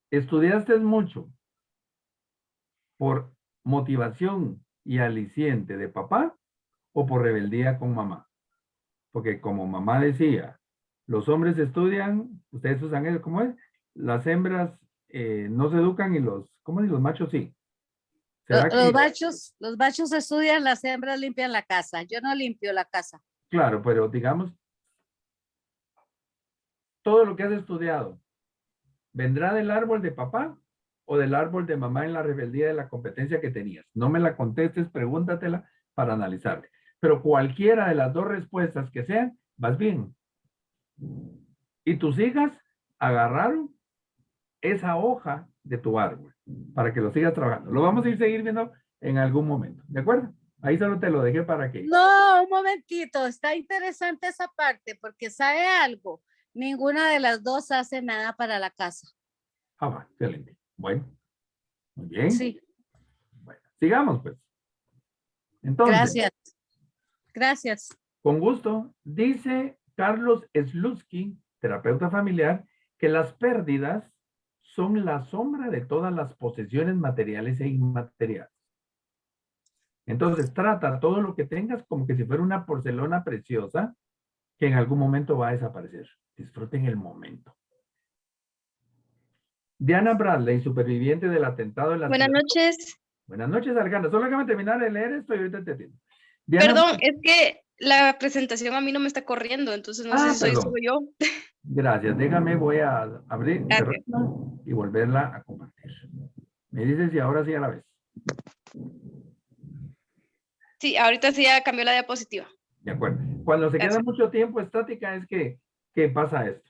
¿Estudiaste mucho por motivación y aliciente de papá o por rebeldía con mamá? Porque como mamá decía, los hombres estudian, ustedes usan eso, ¿cómo es? Las hembras no se educan y los machos sí. Los machos estudian, las hembras limpian la casa. Yo no limpio la casa. Claro, pero digamos, todo lo que has estudiado, ¿vendrá del árbol de papá o del árbol de mamá en la rebeldía de la competencia que tenías? No me la contestes, pregúntatela para analizarte. Pero cualquiera de las dos respuestas que sean, vas bien. Y tus hijas agarraron esa hoja de tu árbol para que lo sigas trabajando. Lo vamos a seguir viendo en algún momento, ¿de acuerdo? Ahí solo te lo dejé para que... No, un momentito, está interesante esa parte porque ¿sabe algo? Ninguna de las dos hace nada para la casa. Ah, va, excelente. Bueno, muy bien. Sí. Bueno, sigamos pues. Entonces, Gracias. Con gusto. Dice Carlos Slutsky, terapeuta familiar, que las pérdidas son la sombra de todas las posesiones materiales e inmateriales. Entonces, trata todo lo que tengas como que si fuera una porcelana preciosa que en algún momento va a desaparecer. Disfruten el momento. Diana Bradley, superviviente del atentado de la Buenas noches. Buenas noches, Alejandra. Solo déjame terminar de leer esto y ahorita te atiendo. Perdón, es que la presentación a mí no me está corriendo, entonces no sé si soy solo yo. Gracias. Déjame, voy a abrir y volverla a compartir. Me dices si ahora sí a la vez. Sí, ahorita sí ya cambió la diapositiva. De acuerdo. Cuando se queda mucho tiempo estática es que pasa esto.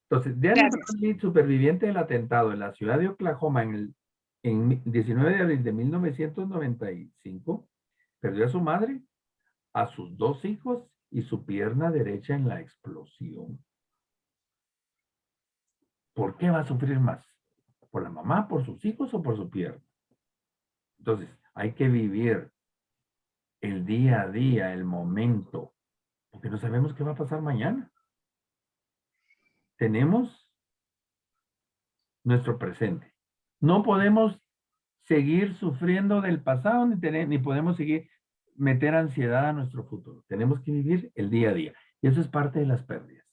Entonces, Diana Bradley, superviviente del atentado en la ciudad de Oklahoma en 19 de abril de 1995, perdió a su madre, a sus dos hijos y su pierna derecha en la explosión. ¿Por qué va a sufrir más? ¿Por la mamá, por sus hijos o por su pierna? Entonces, hay que vivir el día a día, el momento, porque no sabemos qué va a pasar mañana. Tenemos nuestro presente. No podemos seguir sufriendo del pasado ni podemos seguir meter ansiedad a nuestro futuro. Tenemos que vivir el día a día. Y eso es parte de las pérdidas.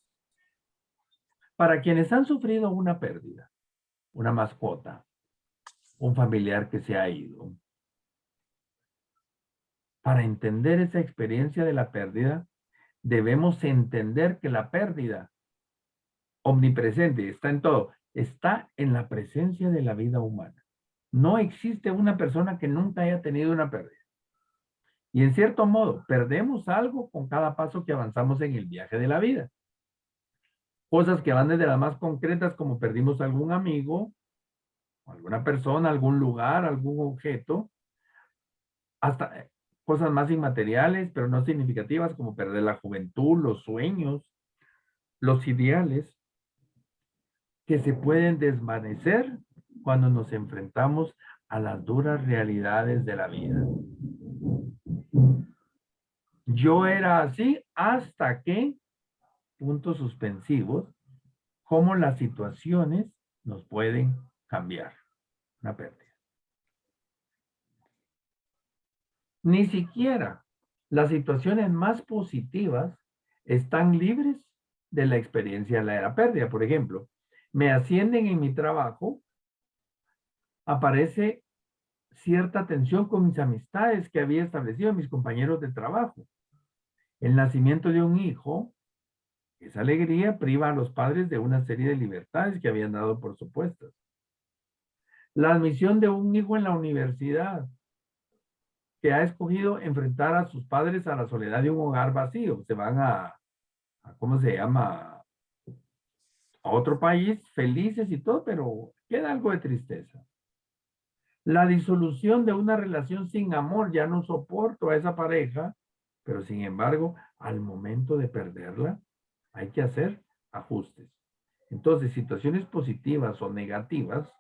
Para quienes han sufrido una pérdida, una mascota, un familiar que se ha ido, para entender esa experiencia de la pérdida, debemos entender que la pérdida omnipresente, está en todo, está en la presencia de la vida humana. No existe una persona que nunca haya tenido una pérdida. Y en cierto modo, perdemos algo con cada paso que avanzamos en el viaje de la vida. Cosas que van desde las más concretas, como perdimos algún amigo, alguna persona, algún lugar, algún objeto, hasta cosas más inmateriales, pero no significativas, como perder la juventud, los sueños, los ideales, que se pueden desvanecer cuando nos enfrentamos a las duras realidades de la vida. Yo era así hasta que, puntos suspensivos, cómo las situaciones nos pueden cambiar. Una pérdida. Ni siquiera las situaciones más positivas están libres de la experiencia de la pérdida. Por ejemplo, me ascienden en mi trabajo, aparece cierta tensión con mis amistades que había establecido, mis compañeros de trabajo. El nacimiento de un hijo, esa alegría priva a los padres de una serie de libertades que habían dado por supuestas. La admisión de un hijo en la universidad, que ha escogido enfrentar a sus padres a la soledad de un hogar vacío. Se van a ¿cómo se llama? A otro país, felices y todo, pero queda algo de tristeza. La disolución de una relación sin amor, ya no soporto a esa pareja, pero sin embargo, al momento de perderla, hay que hacer ajustes. Entonces, situaciones positivas o negativas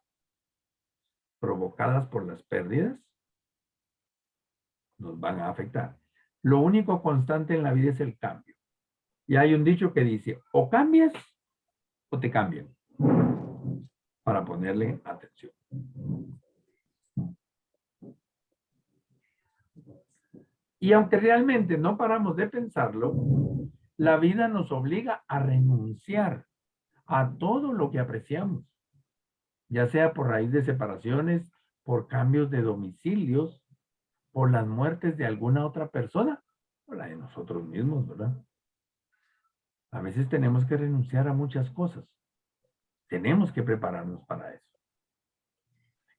provocadas por las pérdidas nos van a afectar. Lo único constante en la vida es el cambio. Y hay un dicho que dice, o cambias o te cambian. Para ponerle atención. Y aunque realmente no paramos de pensarlo, la vida nos obliga a renunciar a todo lo que apreciamos, ya sea por raíz de separaciones, por cambios de domicilios, por las muertes de alguna otra persona, o la de nosotros mismos, ¿verdad? A veces tenemos que renunciar a muchas cosas. Tenemos que prepararnos para eso.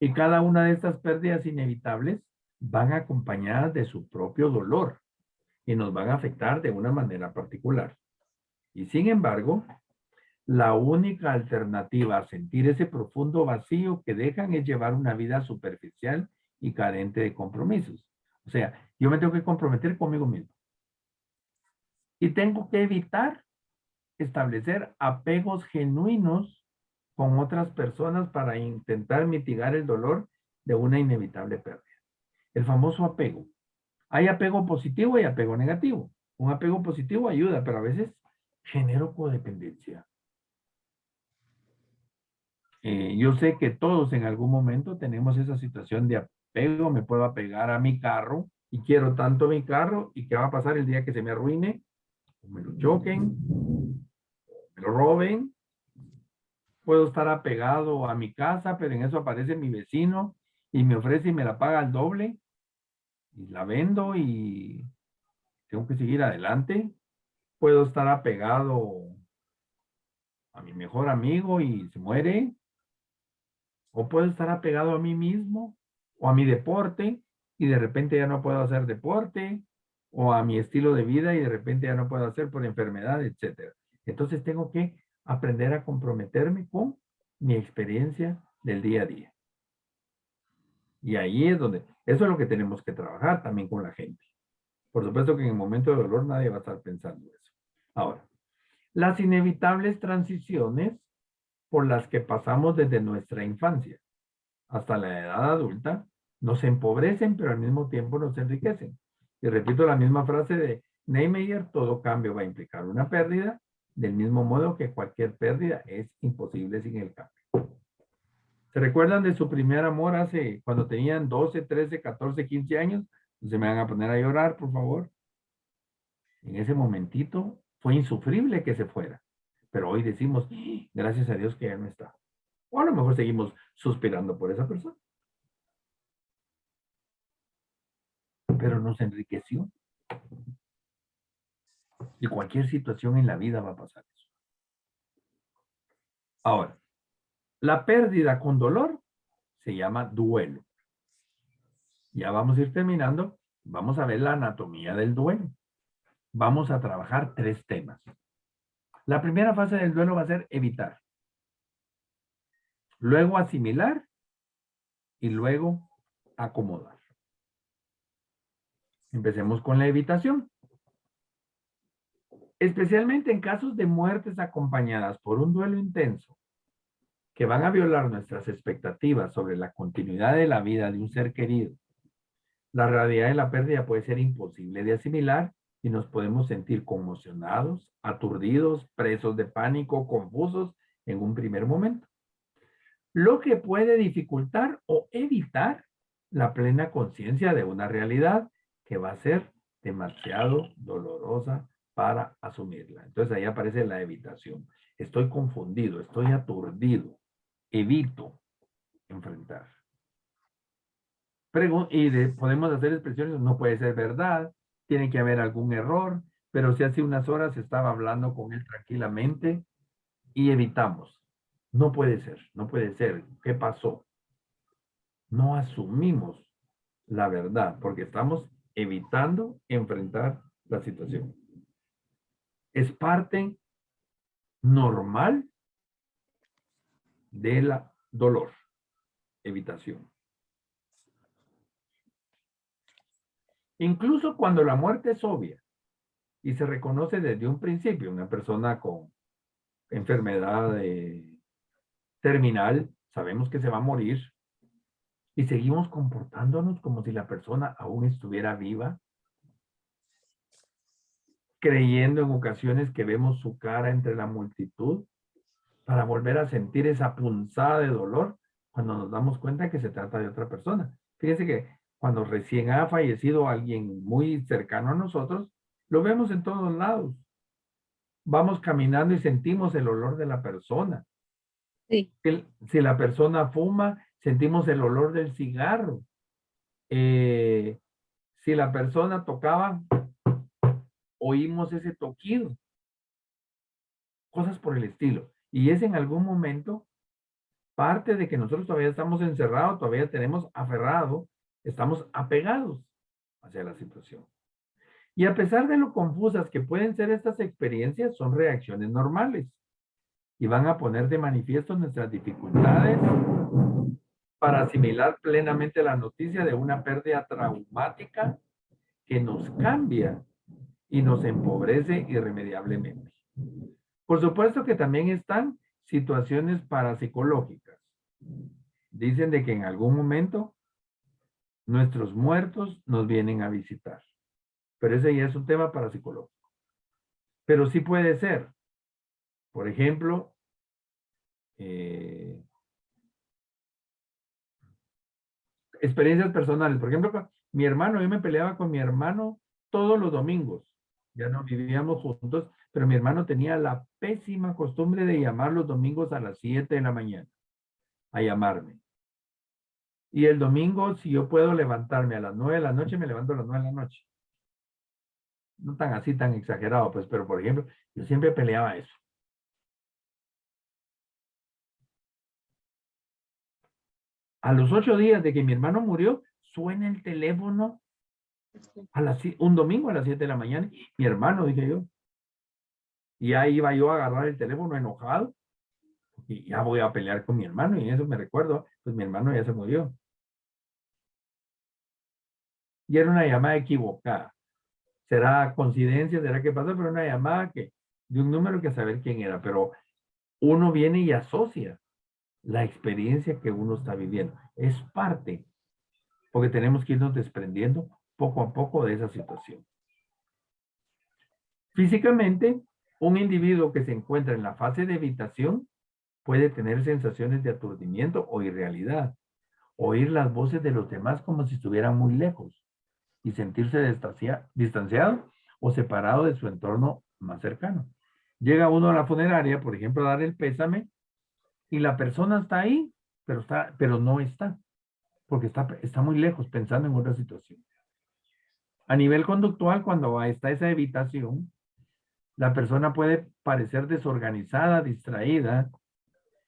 Y cada una de estas pérdidas inevitables van acompañadas de su propio dolor y nos van a afectar de una manera particular. Y sin embargo, la única alternativa a sentir ese profundo vacío que dejan es llevar una vida superficial y carente de compromisos. O sea, yo me tengo que comprometer conmigo mismo. Y tengo que evitar establecer apegos genuinos con otras personas para intentar mitigar el dolor de una inevitable pérdida. El famoso apego. Hay apego positivo y apego negativo. Un apego positivo ayuda, pero a veces genera codependencia. Yo sé que todos en algún momento tenemos esa situación de apego. Me puedo apegar a mi carro y quiero tanto mi carro, y ¿qué va a pasar el día que se me arruine? O me lo choquen, me lo roben. Puedo estar apegado a mi casa, pero en eso aparece mi vecino y me ofrece y me la paga al doble. Y la vendo y tengo que seguir adelante. Puedo estar apegado a mi mejor amigo y se muere. O puedo estar apegado a mí mismo o a mi deporte y de repente ya no puedo hacer deporte, o a mi estilo de vida y de repente ya no puedo hacer por enfermedad, etc. Entonces tengo que aprender a comprometerme con mi experiencia del día a día. Y ahí es donde, eso es lo que tenemos que trabajar también con la gente. Por supuesto que en el momento de dolor nadie va a estar pensando eso. Ahora, las inevitables transiciones por las que pasamos desde nuestra infancia hasta la edad adulta nos empobrecen, pero al mismo tiempo nos enriquecen. Y repito la misma frase de Niemeyer, todo cambio va a implicar una pérdida, del mismo modo que cualquier pérdida es imposible sin el cambio. ¿Se recuerdan de su primer amor cuando tenían 12, 13, 14, 15 años? No se me van a poner a llorar, por favor. En ese momentito fue insufrible que se fuera. Pero hoy decimos, gracias a Dios que ya no está. O a lo mejor seguimos suspirando por esa persona. Pero nos enriqueció. Y cualquier situación en la vida va a pasar eso. Ahora, la pérdida con dolor se llama duelo. Ya vamos a ir terminando. Vamos a ver la anatomía del duelo. Vamos a trabajar 3 temas. La primera fase del duelo va a ser evitar. Luego asimilar. Y luego acomodar. Empecemos con la evitación. Especialmente en casos de muertes acompañadas por un duelo intenso, que van a violar nuestras expectativas sobre la continuidad de la vida de un ser querido. La realidad de la pérdida puede ser imposible de asimilar y nos podemos sentir conmocionados, aturdidos, presos de pánico, confusos en un primer momento. Lo que puede dificultar o evitar la plena conciencia de una realidad que va a ser demasiado dolorosa para asumirla. Entonces ahí aparece la evitación. Estoy confundido, estoy aturdido, evito enfrentar. Podemos hacer expresiones, no puede ser verdad, tiene que haber algún error, pero si hace unas horas estaba hablando con él tranquilamente y evitamos. No puede ser, no puede ser. ¿Qué pasó? No asumimos la verdad porque estamos evitando enfrentar la situación. Es parte normal del dolor, evitación. Incluso cuando la muerte es obvia y se reconoce desde un principio, una persona con enfermedad terminal, sabemos que se va a morir y seguimos comportándonos como si la persona aún estuviera viva, creyendo en ocasiones que vemos su cara entre la multitud para volver a sentir esa punzada de dolor cuando nos damos cuenta que se trata de otra persona. Fíjense que cuando recién ha fallecido alguien muy cercano a nosotros, lo vemos en todos lados. Vamos caminando y sentimos el olor de la persona. Sí. Si la persona fuma, sentimos el olor del cigarro. Si la persona tocaba, oímos ese toquido. Cosas por el estilo. Y es en algún momento parte de que nosotros todavía estamos encerrados, todavía tenemos aferrado, estamos apegados hacia la situación. Y a pesar de lo confusas que pueden ser estas experiencias, son reacciones normales y van a poner de manifiesto nuestras dificultades para asimilar plenamente la noticia de una pérdida traumática que nos cambia y nos empobrece irremediablemente. Por supuesto que también están situaciones parapsicológicas. Dicen de que en algún momento nuestros muertos nos vienen a visitar. Pero ese ya es un tema parapsicológico. Pero sí puede ser, por ejemplo, experiencias personales. Por ejemplo, mi hermano, yo me peleaba con mi hermano todos los domingos. Ya no vivíamos juntos, pero mi hermano tenía la pésima costumbre de llamar los domingos a las 7 de la mañana, a llamarme. Y el domingo, si yo puedo levantarme a las 9 de la noche, me levanto a las 9 de la noche. No tan así, tan exagerado, pues, pero por ejemplo, yo siempre peleaba eso. A los 8 días de que mi hermano murió, suena el teléfono un domingo a las 7 de la mañana. Mi hermano, dije yo. Y ahí iba yo a agarrar el teléfono enojado. Y ya voy a pelear con mi hermano. Y en eso me recuerdo, pues mi hermano ya se murió. Y era una llamada equivocada. ¿Será coincidencia? ¿Será que pasó? Pero una llamada de un número que saber quién era. Pero uno viene y asocia la experiencia que uno está viviendo. Es parte. Porque tenemos que irnos desprendiendo poco a poco de esa situación. Físicamente, un individuo que se encuentra en la fase de evitación puede tener sensaciones de aturdimiento o irrealidad, oír las voces de los demás como si estuvieran muy lejos y sentirse distanciado o separado de su entorno más cercano. Llega uno a la funeraria, por ejemplo, a dar el pésame y la persona está ahí, pero no está, porque está muy lejos pensando en otra situación. A nivel conductual, cuando está esa evitación, la persona puede parecer desorganizada, distraída,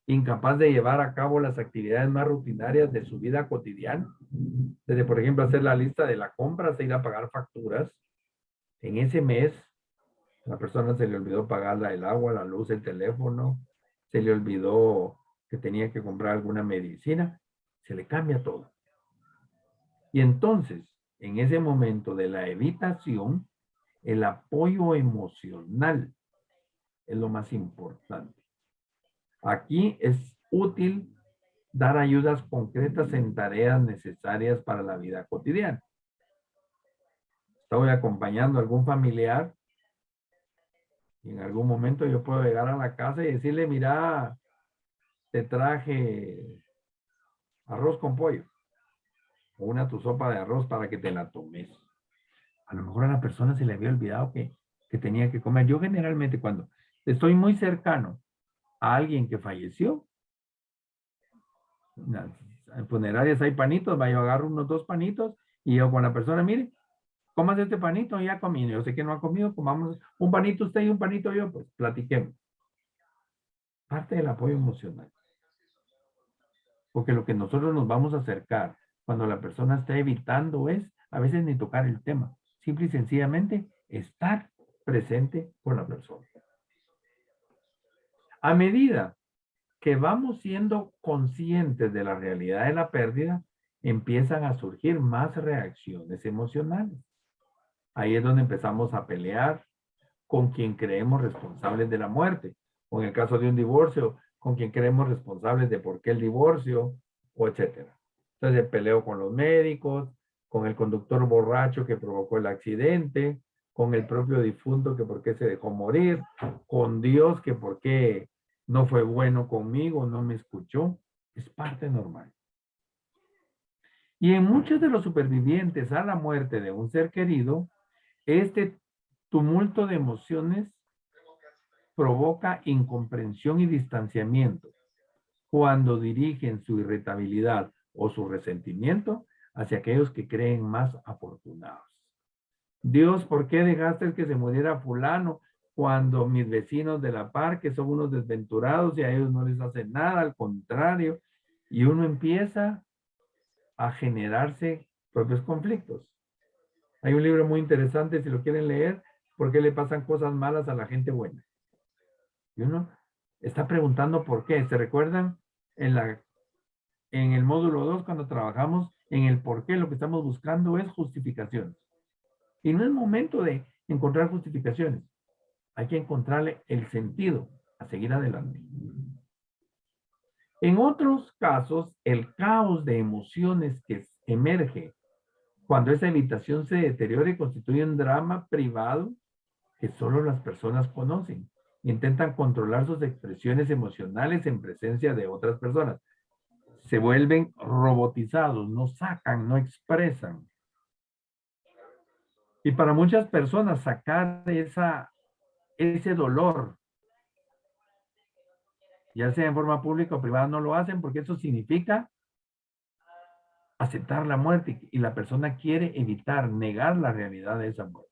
incapaz de llevar a cabo las actividades más rutinarias de su vida cotidiana. Desde, por ejemplo, hacer la lista de la compra, hasta ir a pagar facturas. En ese mes, la persona se le olvidó pagar el agua, la luz, el teléfono, se le olvidó que tenía que comprar alguna medicina, se le cambia todo. Y entonces, en ese momento de la evitación, el apoyo emocional es lo más importante. Aquí es útil dar ayudas concretas en tareas necesarias para la vida cotidiana. Estoy acompañando a algún familiar y en algún momento yo puedo llegar a la casa y decirle, mira, te traje arroz con pollo o tu sopa de arroz para que te la tomes. A lo mejor a la persona se le había olvidado que tenía que comer. Yo generalmente cuando estoy muy cercano a alguien que falleció, funerarias hay panitos, va, yo agarro unos 2 panitos y yo con la persona, mire, comas este panito, ya comí, yo sé que no ha comido, comamos un panito usted y un panito yo, pues platiquemos. Parte del apoyo emocional. Porque lo que nosotros nos vamos a acercar cuando la persona está evitando es, a veces ni tocar el tema, simple y sencillamente estar presente con la persona. A medida que vamos siendo conscientes de la realidad de la pérdida, empiezan a surgir más reacciones emocionales. Ahí es donde empezamos a pelear con quien creemos responsables de la muerte, o en el caso de un divorcio, con quien creemos responsables de por qué el divorcio, o etcétera. Entonces peleo con los médicos, con el conductor borracho que provocó el accidente, con el propio difunto que por qué se dejó morir, con Dios que por qué no fue bueno conmigo, no me escuchó. Es parte normal. Y en muchos de los supervivientes a la muerte de un ser querido, este tumulto de emociones provoca incomprensión y distanciamiento cuando dirigen su irritabilidad o su resentimiento hacia aquellos que creen más afortunados. Dios, ¿por qué dejaste que se muriera fulano cuando mis vecinos de la par, que son unos desventurados y a ellos no les hace nada, al contrario? Y uno empieza a generarse propios conflictos. Hay un libro muy interesante, si lo quieren leer, ¿por qué le pasan cosas malas a la gente buena? Y uno está preguntando por qué. ¿Se recuerdan en el módulo 2 cuando trabajamos en el por qué? Lo que estamos buscando es justificaciones. Y no es momento de encontrar justificaciones. Hay que encontrarle el sentido a seguir adelante. En otros casos, el caos de emociones que emerge cuando esa evitación se deteriora y constituye un drama privado que solo las personas conocen. Intentan controlar sus expresiones emocionales en presencia de otras personas. Se vuelven robotizados, no sacan, no expresan. Y para muchas personas sacar ese dolor, ya sea en forma pública o privada, no lo hacen porque eso significa aceptar la muerte y la persona quiere evitar, negar la realidad de esa muerte.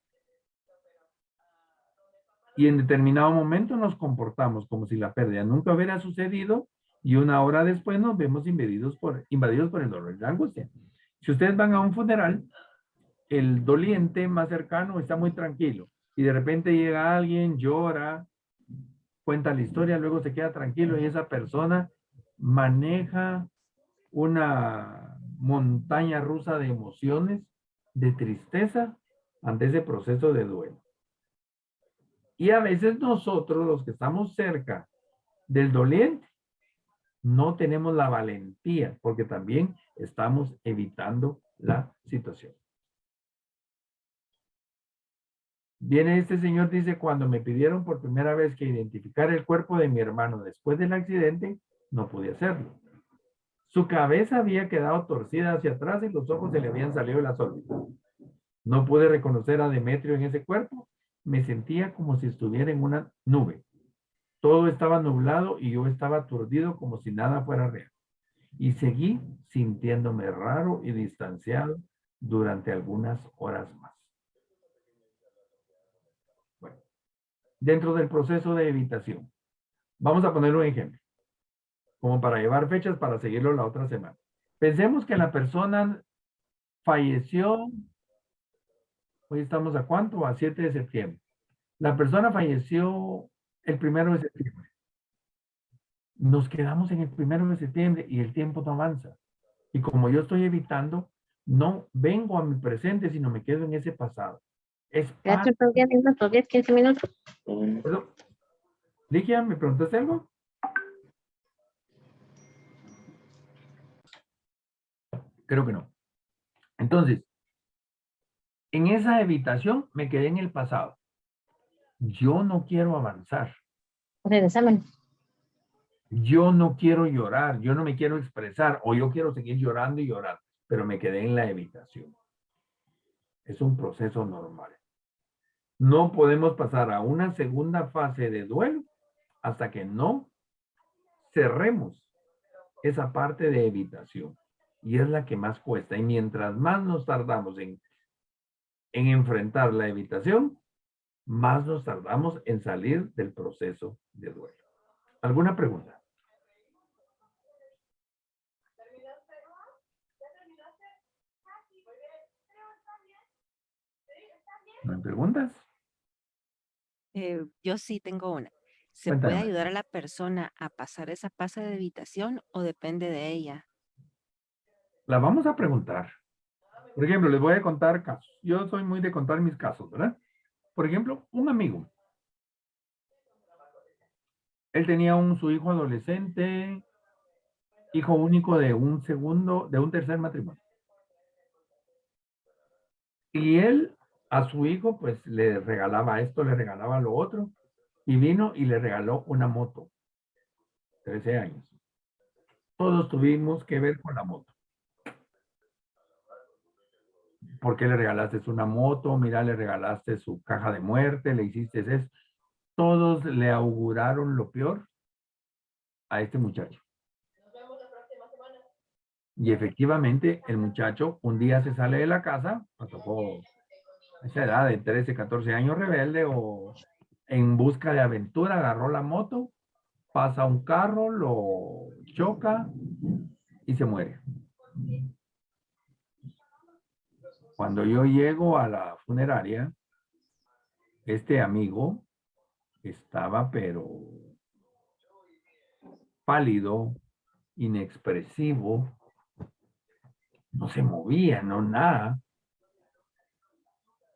Y en determinado momento nos comportamos como si la pérdida nunca hubiera sucedido y una hora después nos vemos invadidos por el dolor y la angustia. Si ustedes van a un funeral, el doliente más cercano está muy tranquilo y de repente llega alguien, llora, cuenta la historia, luego se queda tranquilo y esa persona maneja una montaña rusa de emociones, de tristeza ante ese proceso de duelo. Y a veces nosotros, los que estamos cerca del doliente, no tenemos la valentía porque también estamos evitando la situación. Viene este señor, dice, cuando me pidieron por primera vez que identificara el cuerpo de mi hermano después del accidente, no pude hacerlo. Su cabeza había quedado torcida hacia atrás y los ojos se le habían salido de las órbitas. No pude reconocer a Demetrio en ese cuerpo. Me sentía como si estuviera en una nube. Todo estaba nublado y yo estaba aturdido como si nada fuera real. Y seguí sintiéndome raro y distanciado durante algunas horas más. Bueno, dentro del proceso de evitación, vamos a poner un ejemplo, como para llevar fechas para seguirlo la otra semana. Pensemos que la persona falleció, hoy estamos a ¿cuánto? A 7 de septiembre. La persona falleció el 1 de septiembre. Nos quedamos en el 1 de septiembre y el tiempo no avanza. Y como yo estoy evitando, no vengo a mi presente, sino me quedo en ese pasado. Es parte... 10, 15 minutos. Ligia, ¿me preguntaste algo? Creo que no. Entonces, en esa evitación me quedé en el pasado. Yo no quiero avanzar. Yo no quiero llorar, yo no me quiero expresar, o yo quiero seguir llorando y llorando, pero me quedé en la evitación. Es un proceso normal. No podemos pasar a una segunda fase de duelo hasta que no cerremos esa parte de evitación. y es la que más cuesta. Y mientras más nos tardamos en enfrentar la evitación, más nos tardamos en salir del proceso de duelo. ¿Alguna pregunta? ¿No hay preguntas? Yo sí tengo una. ¿Se Cuéntame, puede María. ayudar a la persona a pasar esa fase de evitación o depende de ella? La vamos a preguntar. Por ejemplo, les voy a contar casos. Yo soy muy de contar mis casos, ¿verdad? Por ejemplo, un amigo. Él tenía su hijo adolescente, hijo único de un tercer matrimonio. Y él a su hijo, pues le regalaba esto, le regalaba lo otro. Y vino y le regaló una moto. 13 años. Todos tuvimos que ver con la moto. ¿Por qué le regalaste una moto? Mira, le regalaste su caja de muerte, le hiciste eso. Todos le auguraron lo peor a este muchacho. Y efectivamente, el muchacho un día se sale de la casa, tocó esa edad de 13, 14 años, rebelde o en busca de aventura, agarró la moto, pasa un carro, lo choca y se muere. Cuando yo llego a la funeraria, este amigo estaba pero pálido, inexpresivo, no se movía, no nada.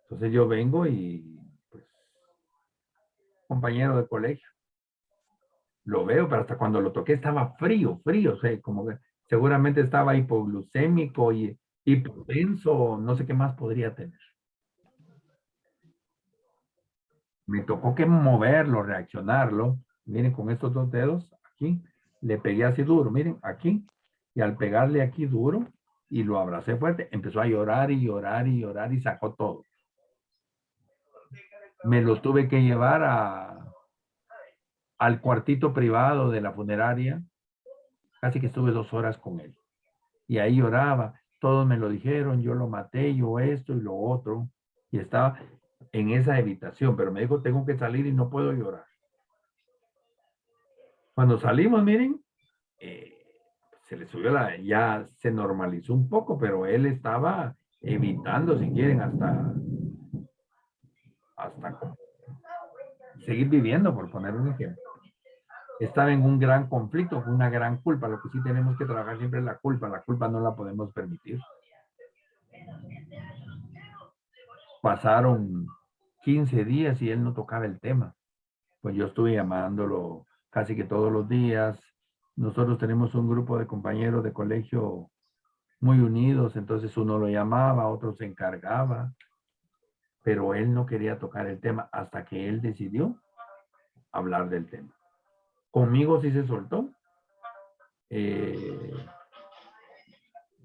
Entonces yo vengo y, pues, compañero de colegio, lo veo, pero hasta cuando lo toqué estaba frío, o sea, como que seguramente estaba hipoglucémico y hipotenso, no sé qué más podría tener. Me tocó que moverlo, reaccionarlo. Miren, con estos dos dedos, aquí, le pegué así duro, miren, aquí, y al pegarle aquí duro, y lo abracé fuerte, empezó a llorar y llorar y llorar y sacó todo. Me lo tuve que llevar al cuartito privado de la funeraria. Casi que estuve 2 horas con él. Y ahí lloraba. Todos me lo dijeron, yo lo maté, yo esto y lo otro. Y estaba en esa evitación, pero me dijo, tengo que salir y no puedo llorar. Cuando salimos, miren, se le subió ya se normalizó un poco, pero él estaba evitando, si quieren, hasta seguir viviendo, por poner un ejemplo. Estaba en un gran conflicto, una gran culpa. Lo que sí tenemos que trabajar siempre es la culpa no la podemos permitir. Pasaron 15 días y él no tocaba el tema. Pues yo estuve llamándolo casi que todos los días. Nosotros tenemos un grupo de compañeros de colegio muy unidos, entonces uno lo llamaba, otro se encargaba, pero él no quería tocar el tema hasta que él decidió hablar del tema. Conmigo sí se soltó.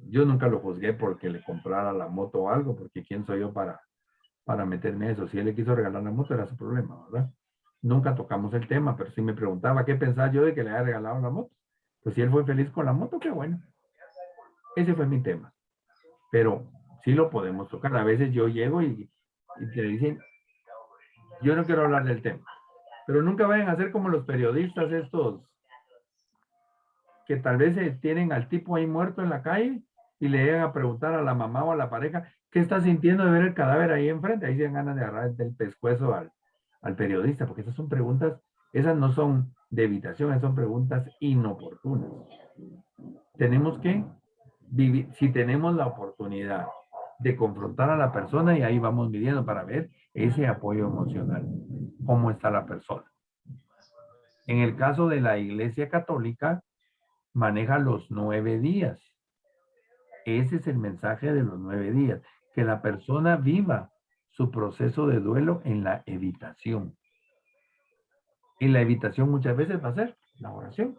Yo nunca lo juzgué porque le comprara la moto o algo, porque quién soy yo para meterme en eso. Si él le quiso regalar la moto, era su problema, ¿verdad? Nunca tocamos el tema, pero sí me preguntaba qué pensaba yo de que le haya regalado la moto. Pues si él fue feliz con la moto, qué bueno. Ese fue mi tema. Pero sí lo podemos tocar. A veces yo llego y te dicen, yo no quiero hablar del tema. Pero nunca vayan a ser como los periodistas estos que tal vez tienen al tipo ahí muerto en la calle y le llegan a preguntar a la mamá o a la pareja, ¿qué está sintiendo de ver el cadáver ahí enfrente? Ahí se dan ganas de agarrar del pescuezo al periodista, porque esas son preguntas, esas no son de evitación, esas son preguntas inoportunas. Tenemos que vivir, si tenemos la oportunidad de confrontar a la persona, y ahí vamos midiendo para ver ese apoyo emocional, cómo está la persona. En el caso de la Iglesia Católica, maneja los 9 días. Ese es el mensaje de los 9 días, que la persona viva su proceso de duelo en la evitación. Y la evitación muchas veces va a ser la oración.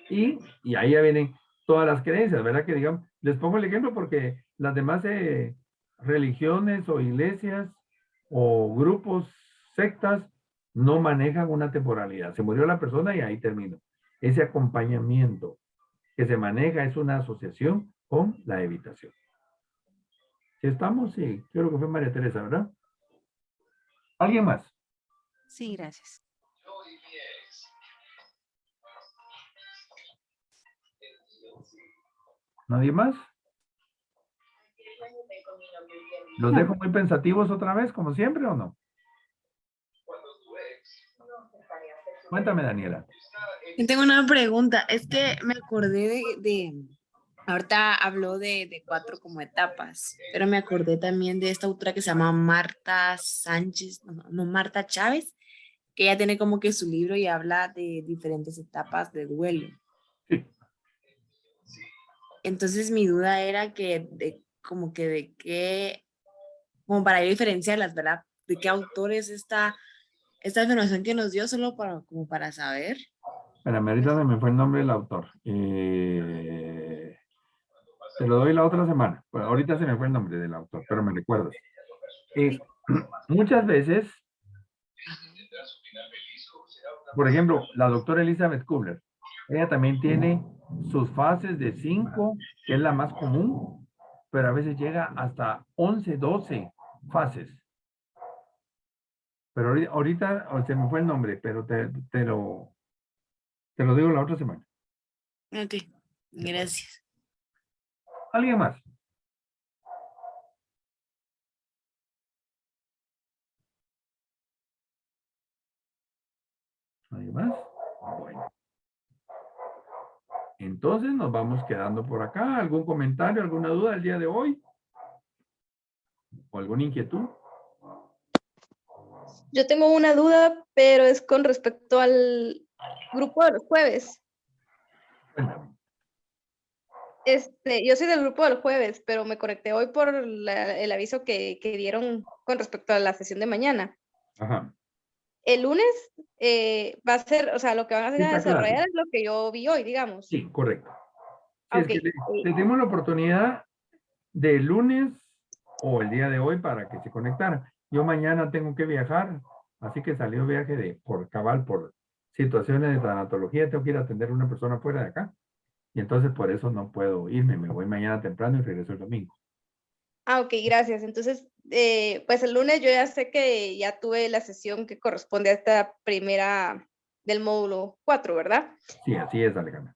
Y ahí ya vienen todas las creencias, ¿verdad? Que digamos, les pongo el ejemplo porque las demás religiones o iglesias o grupos, sectas, no manejan una temporalidad. Se murió la persona y ahí terminó. Ese acompañamiento que se maneja es una asociación con la evitación. Si estamos, sí, creo que fue María Teresa, ¿verdad? ¿Alguien más? Sí, gracias. ¿Nadie más? ¿Los dejo muy pensativos otra vez, como siempre, o no? Cuéntame, Daniela. Yo tengo una pregunta. Es que me acordé ahorita habló de 4 como etapas, pero me acordé también de esta autora que se llama Marta Sánchez, no, Marta Chávez, que ella tiene como que su libro y habla de diferentes etapas de duelo. Sí. Entonces mi duda era como para yo diferenciarlas, ¿verdad? ¿De qué autor es esta información que nos dio solo como para saber? Espérame, ahorita se me fue el nombre del autor. Te lo doy la otra semana. Bueno, ahorita se me fue el nombre del autor, pero me recuerdo. Muchas veces, por ejemplo, la doctora Elizabeth Kubler, ella también tiene sus fases de 5, que es la más común, pero a veces llega hasta 11, 12 fases. Pero ahorita se me fue el nombre, pero te lo digo la otra semana. Ok, gracias. ¿Alguien más? ¿Alguien más? Bueno. Entonces nos vamos quedando por acá. ¿Algún comentario, alguna duda el día de hoy? ¿O alguna inquietud? Yo tengo una duda, pero es con respecto al grupo de los jueves. Yo soy del grupo del jueves, pero me conecté hoy por el aviso que dieron con respecto a la sesión de mañana. Ajá. El lunes va a ser, o sea, lo que van a hacer a Esta desarrollar clase. es lo que yo vi hoy, digamos. Sí, correcto. Sí, Ok. es que le dimos la oportunidad del lunes o el día de hoy para que se conectara. Yo mañana tengo que viajar, así que salió viaje por situaciones de tanatología, tengo que ir a atender a una persona fuera de acá. Y entonces por eso no puedo irme, me voy mañana temprano y regreso el domingo. Ok, gracias. Entonces, pues el lunes yo ya sé que ya tuve la sesión que corresponde a esta primera del módulo 4, ¿verdad? Sí, así es, Alejandra.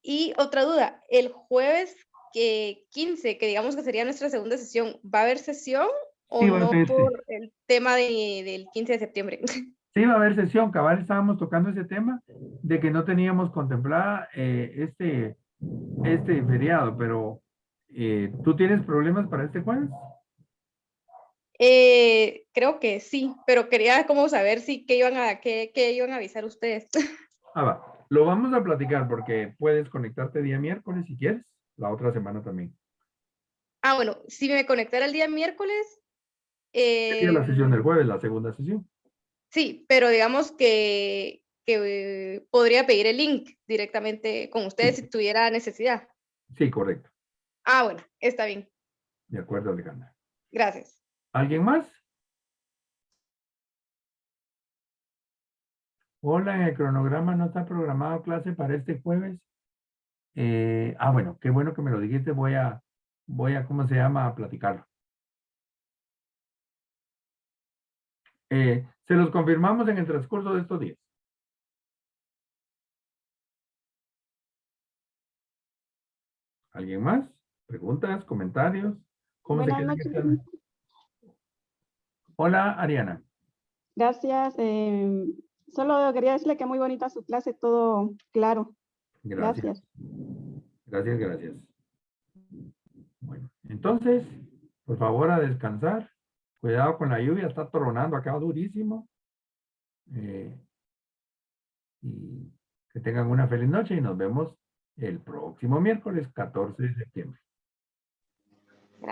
Y otra duda, el jueves 15, que digamos que sería nuestra segunda sesión, ¿va a haber sesión o Sí, va a no haber, por el tema del 15 de septiembre? Sí, va a haber sesión, cabal, estábamos tocando ese tema de que no teníamos contemplada este feriado, pero ¿tú tienes problemas para este jueves? Creo que sí, pero quería como saber qué iban a avisar ustedes. Ah, va. Lo vamos a platicar porque puedes conectarte día miércoles si quieres, la otra semana también. Ah, bueno, si me conectara el día miércoles. Sería la sesión del jueves, la segunda sesión. Sí, pero digamos que podría pedir el link directamente con ustedes si tuviera necesidad. Sí, correcto. Ah, bueno, está bien. De acuerdo, Alejandra. Gracias. ¿Alguien más? Hola, en el cronograma no está programado clase para este jueves. Bueno, qué bueno que me lo dijiste. Voy a, ¿cómo se llama? A platicarlo. Se los confirmamos en el transcurso de estos días. ¿Alguien más? ¿Preguntas? ¿Comentarios? ¿Cómo se Buenas queda noches. el... Hola, Ariana. Gracias. Solo quería decirle que muy bonita su clase, todo claro. Gracias. Gracias. Bueno, entonces, por favor, a descansar. Cuidado con la lluvia, está tronando acá durísimo. Y que tengan una feliz noche y nos vemos el próximo miércoles, 14 de septiembre.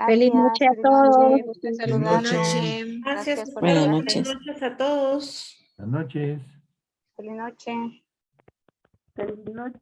Feliz noche a todos. Gusto en Feliz noche. saludarle. Gracias por Buenas la noches. clase. Buenas noches a todos. Buenas noches. Feliz noche. Feliz noche.